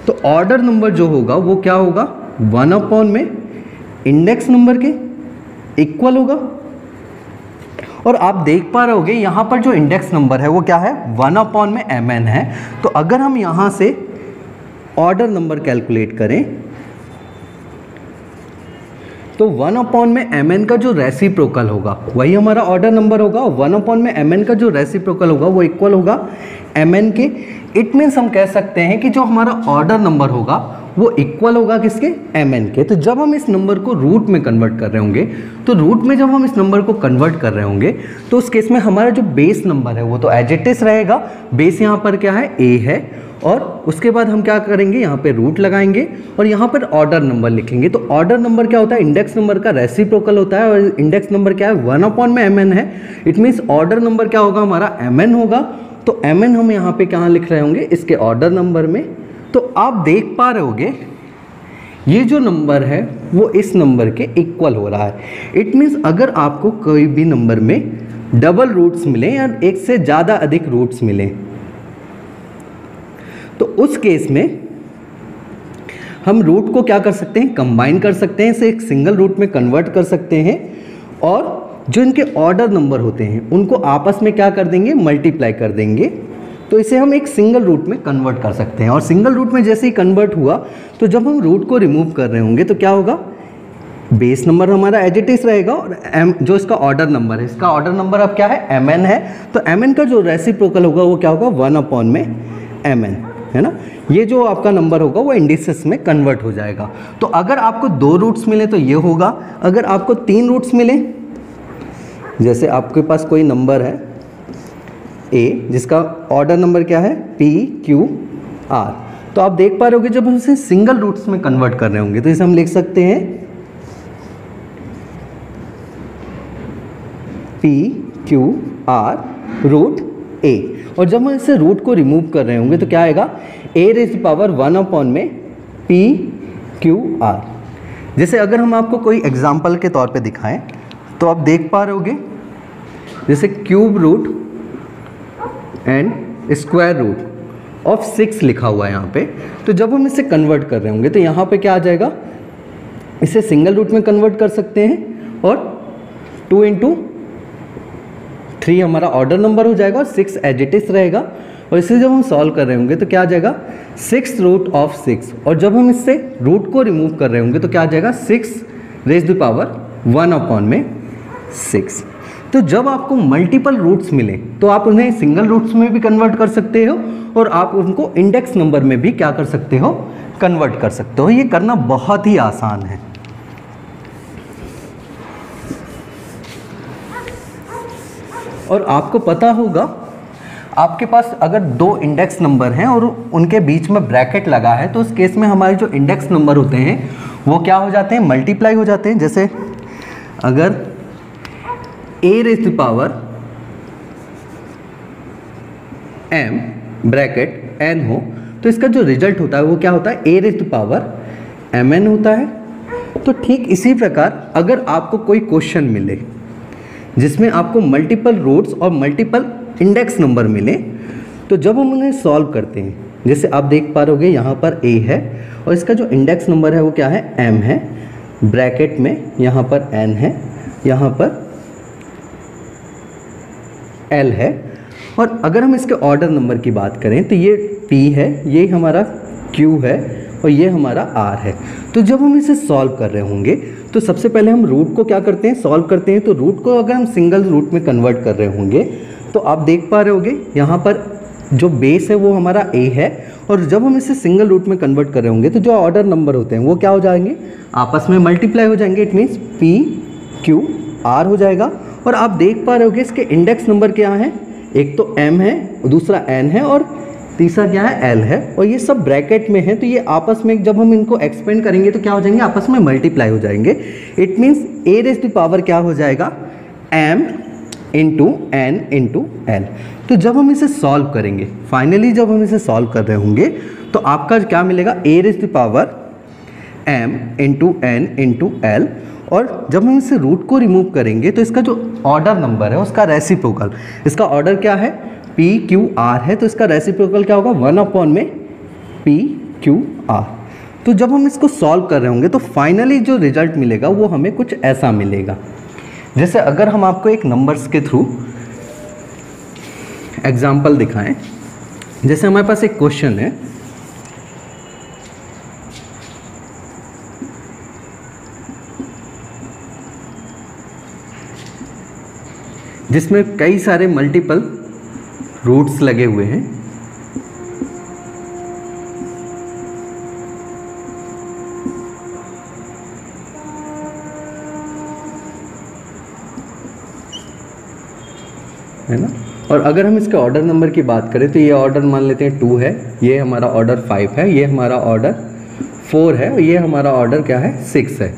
तो ऑर्डर नंबर जो होगा वो क्या होगा 1/, में इंडेक्स नंबर के इक्वल होगा। और आप देख पा रहे होगे यहाँ पर जो इंडेक्स नंबर है वो क्या है 1/mn है। तो अगर हम यहाँ से ऑर्डर नंबर कैलकुलेट करें तो 1/mn का जो रेसिप्रोकल होगा वही हमारा ऑर्डर नंबर होगा, और 1/mn का जो रेसिप्रोकल होगा वो इक्वल होगा mn के। इट मीन्स हम कह सकते हैं कि जो हमारा ऑर्डर नंबर होगा वो इक्वल होगा किसके, mn के। तो जब हम इस नंबर को रूट में कन्वर्ट कर रहे होंगे तो रूट में जब हम इस नंबर को कन्वर्ट कर रहे होंगे तो उस केस में हमारा जो बेस नंबर है वो तो एज इट इज रहेगा। बेस यहाँ पर क्या है, a है, और उसके बाद हम क्या करेंगे, यहाँ पे रूट लगाएंगे और यहाँ पर ऑर्डर नंबर लिखेंगे। तो ऑर्डर नंबर क्या होता है, इंडेक्स नंबर का रेसिप्रोकल होता है, और इंडेक्स नंबर क्या है 1/mn है। इट मीन्स ऑर्डर नंबर क्या होगा हमारा mn होगा। तो mn हम यहाँ पे कहाँ लिख रहे होंगे, इसके ऑर्डर नंबर में। तो आप देख पा रहे होगे ये जो नंबर है वो इस नंबर के इक्वल हो रहा है। इट मीन्स अगर आपको कोई भी नंबर में डबल रूट्स मिले या एक से ज़्यादा अधिक रूट्स मिले तो उस केस में हम रूट को क्या कर सकते हैं, कंबाइन कर सकते हैं, इसे एक सिंगल रूट में कन्वर्ट कर सकते हैं, और जो इनके ऑर्डर नंबर होते हैं उनको आपस में क्या कर देंगे, मल्टीप्लाई कर देंगे। तो इसे हम एक सिंगल रूट में कन्वर्ट कर सकते हैं। और सिंगल रूट में जैसे ही कन्वर्ट हुआ तो जब हम रूट को रिमूव कर रहे होंगे तो क्या होगा, बेस नंबर हमारा एज इट इज रहेगा, और जो इसका ऑर्डर नंबर है, इसका ऑर्डर नंबर अब क्या है, mn है। तो mn का जो रेसिप्रोकल होगा वो क्या होगा 1/mn, है ना। ये जो आपका नंबर होगा वो इंडिसेस में कन्वर्ट हो जाएगा। तो अगर आपको 2 रूट्स मिले तो ये होगा, अगर आपको 3 रूट्स मिले, जैसे आपके पास कोई नंबर है a जिसका ऑर्डर नंबर क्या है p q r, तो आप देख पा रहे होगे जब हम इसे सिंगल रूट्स में कन्वर्ट कर रहे होंगे तो इसे हम लिख सकते हैं p q r root a। और जब हम इसे रूट को रिमूव कर रहे होंगे तो क्या आएगा, a रेज़ टू पावर 1/, में p q r। जैसे अगर हम आपको कोई एग्जांपल के तौर पे दिखाएं तो आप देख पा रहे होगे जैसे cube root and square root of 6 लिखा हुआ है यहाँ पे। तो जब हम इसे कन्वर्ट कर रहे होंगे तो यहाँ पे क्या आ जाएगा, इसे सिंगल रूट में कन्वर्ट कर सकते हैं, और 2 × 3 हमारा ऑर्डर नंबर हो जाएगा और 6 एज इट इज रहेगा। और इसे जब हम सॉल्व कर रहे होंगे तो क्या आ जाएगा 6 रूट ऑफ 6, और जब हम इससे रूट को रिमूव कर रहे होंगे तो क्या आ जाएगा 6 रेज़ टू पावर 1/6। तो जब आपको मल्टीपल रूट्स मिले तो आप उन्हें सिंगल रूट्स में भी कन्वर्ट कर सकते हो, और आप उनको इंडेक्स नंबर में भी क्या कर सकते हो, कन्वर्ट कर सकते हो। ये करना बहुत ही आसान है। और आपको पता होगा आपके पास अगर 2 इंडेक्स नंबर हैं और उनके बीच में ब्रैकेट लगा है तो उस केस में हमारे जो इंडेक्स नंबर होते हैं वो क्या हो जाते हैं, मल्टीप्लाई हो जाते हैं। जैसे अगर a raise to power m bracket n हो तो इसका जो रिजल्ट होता है वो क्या होता है, a raise to power mn होता है। तो ठीक इसी प्रकार अगर आपको कोई क्वेश्चन मिले जिसमें आपको मल्टीपल रूट्स और मल्टीपल इंडेक्स नंबर मिले तो जब हम उन्हें सॉल्व करते हैं, जैसे आप देख पा रहे होगे यहाँ पर a है और इसका जो इंडेक्स नंबर है वो क्या है, m है, ब्रैकेट में यहाँ पर n है, यहाँ पर l है। और अगर हम इसके ऑर्डर नंबर की बात करें तो ये p है, ये हमारा q है, और ये हमारा r है। तो जब हम इसे सॉल्व कर रहे होंगे तो सबसे पहले हम रूट को क्या करते हैं, सॉल्व करते हैं। तो रूट को अगर हम सिंगल रूट में कन्वर्ट कर रहे होंगे तो आप देख पा रहे होंगे यहाँ पर जो बेस है वो हमारा a है, और जब हम इसे सिंगल रूट में कन्वर्ट कर रहे होंगे तो जो ऑर्डर नंबर होते हैं वो क्या हो जाएंगे, आपस में मल्टीप्लाई हो जाएंगे। It means p q r हो जाएगा। और आप देख पा रहे होंगे इसके इंडेक्स नंबर क्या है, एक तो m है, दूसरा n है और तीसरा क्या है l है, और ये सब ब्रैकेट में है। तो ये आपस में जब हम इनको एक्सपेंड करेंगे तो क्या हो जाएंगे, आपस में मल्टीप्लाई हो जाएंगे। It means a raise to power क्या हो जाएगा, m into n into l। तो जब हम इसे सॉल्व करेंगे, फाइनली जब हम इसे सॉल्व कर रहे होंगे तो आपका क्या मिलेगा, a raise to power m into n into l। और जब हम इसे रूट को रिमूव करेंगे तो इसका जो ऑर्डर नंबर है उसका रेसिप्रोकल, इसका ऑर्डर क्या है, p q r है, तो इसका रेसिप्रोकल क्या होगा, 1 में p q r। तो जब हम इसको सॉल्व कर रहे होंगे तो फाइनली जो रिजल्ट मिलेगा वो हमें कुछ ऐसा मिलेगा। जैसे अगर हम आपको एक नंबर्स के थ्रू एग्जाम्पल दिखाएं, जैसे हमारे पास एक क्वेश्चन है जिसमें कई सारे मल्टीपल रूट्स लगे हुए हैं। है ना, और अगर हम इसके ऑर्डर नंबर की बात करें तो ये ऑर्डर मान लेते हैं 2 है, ये हमारा ऑर्डर 5 है, ये हमारा ऑर्डर 4 है और ये हमारा ऑर्डर क्या है, 6 है।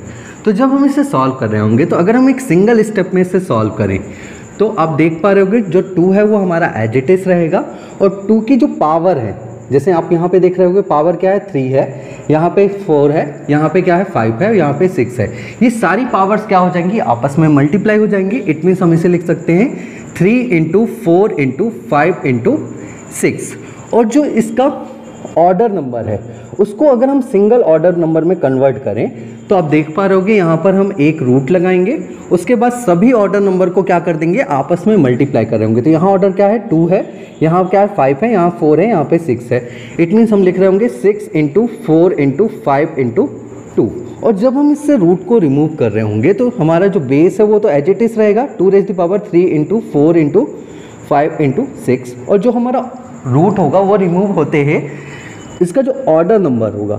तो जब हम इसे सॉल्व कर रहे होंगे तो अगर हम एक सिंगल स्टेप में इसे सॉल्व करें तो आप देख पा रहे होंगे जो 2 है वो हमारा एज इट इज रहेगा, और 2 की जो पावर है, जैसे आप यहाँ पे देख रहे होंगे पावर क्या है, 3 है, यहाँ पे 4 है, यहाँ पे क्या है, 5 है, यहाँ पे 6 है। ये सारी पावर्स क्या हो जाएंगी, आपस में मल्टीप्लाई हो जाएंगी। इट मीन्स हम इसे लिख सकते हैं 3 इंटू 4 इंटू 5 इंटू 6। और जो इसका ऑर्डर नंबर है उसको अगर हम सिंगल ऑर्डर नंबर में कन्वर्ट करें तो आप देख पा रहे होगे यहाँ पर हम एक रूट लगाएंगे, उसके बाद सभी ऑर्डर नंबर को क्या कर देंगे, आपस में मल्टीप्लाई कर रहे होंगे। तो यहाँ ऑर्डर क्या है, 2 है, यहाँ क्या है, 5 है, यहाँ 4 है, यहाँ पे 6 है। इट मीन्स हम लिख रहे होंगे 6 इंटू 4 इंटू 5 इंटू 2। और जब हम इससे रूट को रिमूव कर रहे होंगे तो हमारा जो बेस है वो तो एज इट इज रहेगा, 2 raise to power 3 into 4 into 5 into 6। और जो हमारा रूट होगा वो रिमूव होते हैं, इसका जो ऑर्डर नंबर होगा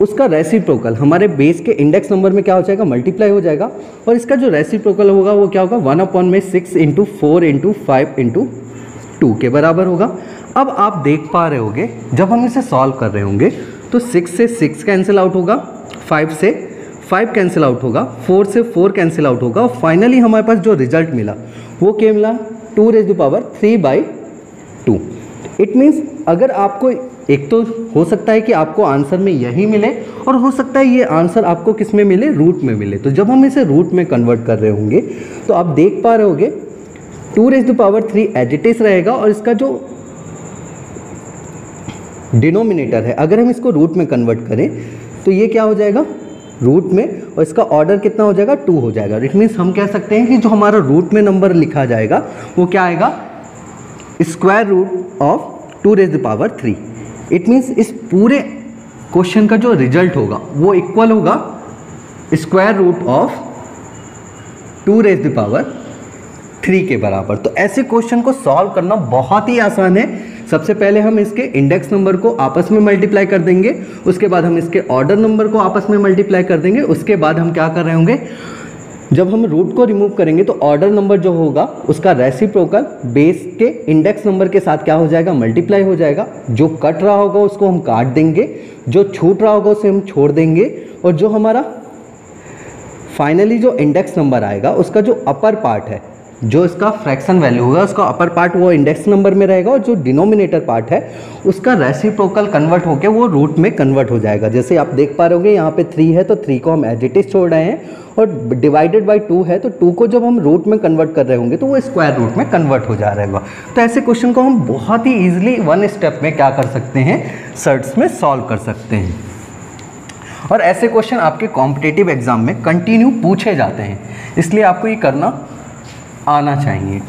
उसका रेसिप्रोकल हमारे बेस के इंडेक्स नंबर में क्या हो जाएगा, मल्टीप्लाई हो जाएगा, और इसका जो रेसिप्रोकल होगा वो क्या होगा, 1 में 6 इंटू 4 इंटू 5 इंटू 2 के बराबर होगा। अब आप देख पा रहे होंगे जब हम इसे सॉल्व कर रहे होंगे तो 6 से 6 कैंसिल आउट होगा, 5 से 5 कैंसिल आउट होगा, 4 से 4 कैंसिल आउट होगा, और फाइनली हमारे पास जो रिजल्ट मिला वो क्या मिला, 2 raise to power 3/2। It means अगर आपको एक तो हो सकता है कि आपको आंसर में यही मिले, और हो सकता है ये आंसर आपको किस में मिले, रूट में मिले। तो जब हम इसे रूट में कन्वर्ट कर रहे होंगे तो आप देख पा रहे होंगे 2 raise to power 3 as it is रहेगा, और इसका जो डिनोमिनेटर है अगर हम इसको रूट में कन्वर्ट करें तो ये क्या हो जाएगा, रूट में, और इसका ऑर्डर कितना हो जाएगा, 2 हो जाएगा। इट मीन्स हम कह सकते हैं कि जो हमारा रूट में नंबर लिखा जाएगा वो क्या आएगा, square root of 2 raise to power 3। It means इस पूरे क्वेश्चन का जो रिजल्ट होगा वो इक्वल होगा square root of 2 raise to power 3 के बराबर। तो ऐसे क्वेश्चन को सॉल्व करना बहुत ही आसान है। सबसे पहले हम इसके इंडेक्स नंबर को आपस में मल्टीप्लाई कर देंगे, उसके बाद हम इसके ऑर्डर नंबर को आपस में मल्टीप्लाई कर देंगे, उसके बाद हम क्या कर रहे होंगे, जब हम रूट को रिमूव करेंगे तो ऑर्डर नंबर जो होगा उसका रेसिप्रोकल बेस के इंडेक्स नंबर के साथ क्या हो जाएगा, मल्टीप्लाई हो जाएगा। जो कट रहा होगा उसको हम काट देंगे, जो छूट रहा होगा उसे हम छोड़ देंगे, और जो हमारा फाइनली जो इंडेक्स नंबर आएगा उसका जो अपर पार्ट है, जो इसका फ्रैक्शन वैल्यू होगा उसका अपर पार्ट वो इंडेक्स नंबर में रहेगा, और जो डिनोमिनेटर पार्ट है उसका रेसिप्रोकल कन्वर्ट होकर वो रूट में कन्वर्ट हो जाएगा। जैसे आप देख पा रहे होंगे यहाँ पे 3 है तो 3 को हम एज इट इज छोड़ रहे हैं, और डिवाइडेड बाय 2 है तो 2 को जब हम रूट में कन्वर्ट कर रहे होंगे तो वो स्क्वायर रूट में कन्वर्ट हो जा रहेगा। तो ऐसे क्वेश्चन को हम बहुत ही ईजिली 1 स्टेप में क्या कर सकते हैं, सर्ट्स में सॉल्व कर सकते हैं। और ऐसे क्वेश्चन आपके कॉम्पिटिटिव एग्जाम में कंटिन्यू पूछे जाते हैं, इसलिए आपको ये करना आना चाहिए।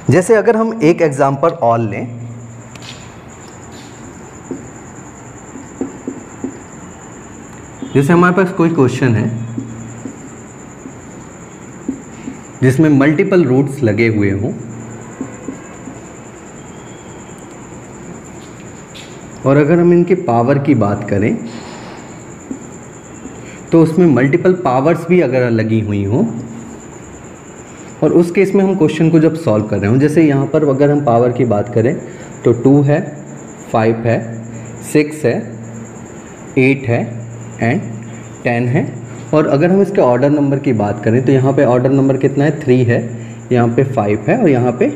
जैसे अगर हम एक एग्जांपल और लें, जैसे हमारे पास कोई क्वेश्चन है जिसमें मल्टीपल रूट्स लगे हुए हों और अगर हम इनके पावर की बात करें तो उसमें मल्टीपल पावर्स भी अगर लगी हुई हों, और उस केस में हम क्वेश्चन को जब सॉल्व कर रहे हो, जैसे यहाँ पर अगर हम पावर की बात करें तो 2 है, 5 है, 6 है, 8 है एंड 10 है। और अगर हम इसके ऑर्डर नंबर की बात करें तो यहाँ पे ऑर्डर नंबर कितना है, 3 है, यहाँ पे 5 है और यहाँ पे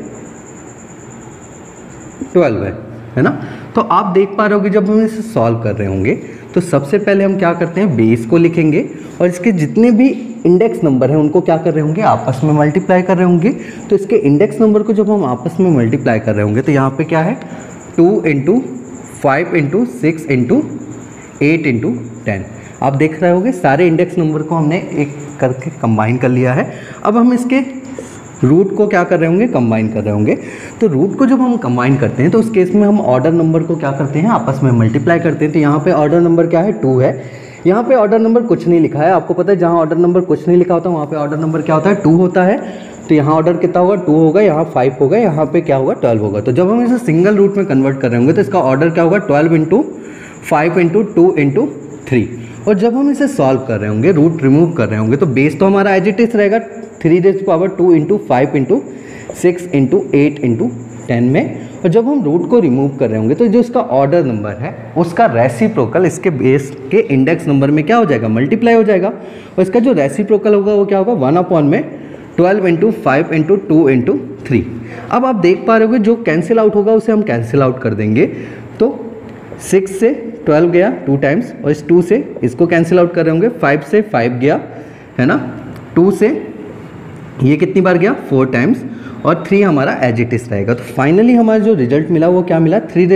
12 है ना। तो आप देख पा रहे होगे जब हम इसे सॉल्व कर रहे होंगे तो सबसे पहले हम क्या करते हैं, बेस को लिखेंगे और इसके जितने भी इंडेक्स नंबर हैं उनको क्या कर रहे होंगे, आपस में मल्टीप्लाई कर रहे होंगे। तो इसके इंडेक्स नंबर को जब हम आपस में मल्टीप्लाई कर रहे होंगे तो यहाँ पे क्या है, 2 × 5 × 6 × 8 × 10। आप देख रहे होगे सारे इंडेक्स नंबर को हमने एक करके कंबाइन कर लिया है। अब हम इसके रूट को क्या कर रहे होंगे, कंबाइन कर रहे होंगे। तो रूट को जब हम कंबाइन करते हैं तो उस केस में हम ऑर्डर नंबर को क्या करते हैं, आपस में मल्टीप्लाई करते हैं। तो यहाँ पे ऑर्डर नंबर क्या है, 2 है। यहाँ पे ऑर्डर नंबर कुछ नहीं लिखा है, आपको पता है जहाँ ऑर्डर नंबर कुछ नहीं लिखा होता वहाँ पे ऑर्डर नंबर क्या होता है, 2 होता है। तो यहाँ ऑर्डर कितना होगा, 2 होगा, यहाँ 5 होगा, यहाँ पे क्या होगा, 12 होगा। तो जब हम इसे सिंगल रूट में कन्वर्ट कर रहे होंगे तो इसका ऑर्डर क्या होगा, 12 × 5 × 2 × 3। और जब हम इसे सॉल्व कर रहे होंगे, रूट रिमूव कर रहे होंगे, तो बेस तो हमारा एज इट इज रहेगा 3 2 × 5 × 6 × 8 × 10 में। और जब हम रूट को रिमूव कर रहे होंगे तो जो इसका ऑर्डर नंबर है उसका रेसिप्रोकल इसके बेस के इंडेक्स नंबर में क्या हो जाएगा, मल्टीप्लाई हो जाएगा। और इसका जो रेसिप्रोकल होगा वो क्या होगा, 1/12 × 5 × 2 × 3। अब आप देख पा रहे होगे जो कैंसिल आउट होगा उसे हम कैंसिल आउट कर देंगे। तो 6 से 12 गया 2 टाइम्स और इस 2 से इसको कैंसिल आउट कर रहे होंगे, 5 से 5 गया है ना, 2 से ये कितनी बार गया, 4 टाइम्स और 3 हमारा एज इट इज रहेगा। तो फाइनली हमारा जो रिजल्ट मिला वो क्या मिला, 3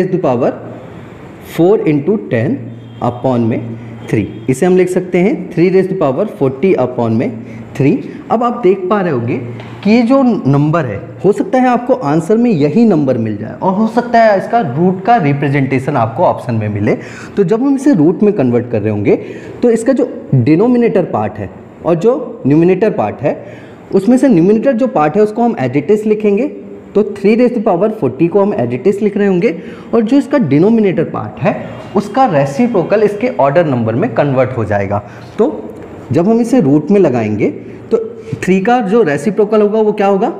4 × 10 अपॉन में 3। इसे हम लिख सकते हैं 3 40 अपॉन में 3। अब आप देख पा रहे होगे कि ये जो नंबर है, हो सकता है आपको आंसर में यही नंबर मिल जाए और हो सकता है इसका रूट का रिप्रेजेंटेशन आपको ऑप्शन में मिले। तो जब हम इसे रूट में कन्वर्ट कर रहे होंगे तो इसका जो डिनोमिनेटर पार्ट है और जो न्यूमिनेटर पार्ट है, उसमें से न्यूमिनेटर जो पार्ट है उसको हम एज इट इज लिखेंगे। तो 3 40 को हम एज इट इज लिख रहे होंगे और जो इसका डिनोमिनेटर पार्ट है उसका रेसिप्रोकल इसके ऑर्डर नंबर में कन्वर्ट हो जाएगा। तो जब हम इसे रूट में लगाएंगे तो 3 का जो रेसिप्रोकल होगा वो क्या होगा,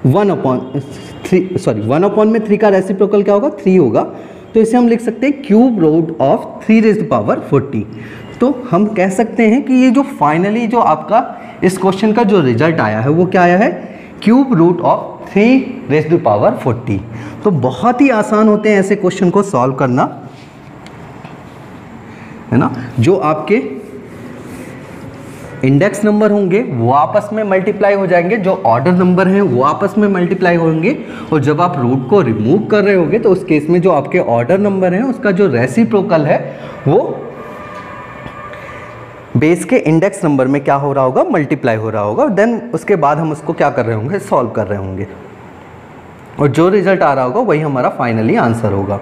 1/3 का रेसिप्रोकल क्या होगा, 3 होगा। तो इसे हम लिख सकते हैं क्यूब रूट ऑफ 3 40। तो हम कह सकते हैं कि ये जो फाइनली जो आपका इस क्वेश्चन का जो रिजल्ट आया है वो क्या आया है, क्यूब रूट ऑफ 3 40। तो बहुत ही आसान होते हैं ऐसे क्वेश्चन को सॉल्व करना, है ना। जो आपके इंडेक्स नंबर होंगे वो आपस में मल्टीप्लाई हो जाएंगे, जो ऑर्डर नंबर हैं वो आपस में मल्टीप्लाई होंगे, और जब आप रूट को रिमूव कर रहे होंगे तो उस केस में जो आपके ऑर्डर नंबर हैं उसका जो रेसिप्रोकल है वो बेस के इंडेक्स नंबर में क्या हो रहा होगा, मल्टीप्लाई हो रहा होगा। देन उसके बाद हम उसको क्या कर रहे होंगे, सॉल्व कर रहे होंगे, और जो रिजल्ट आ रहा होगा वही हमारा फाइनली आंसर होगा।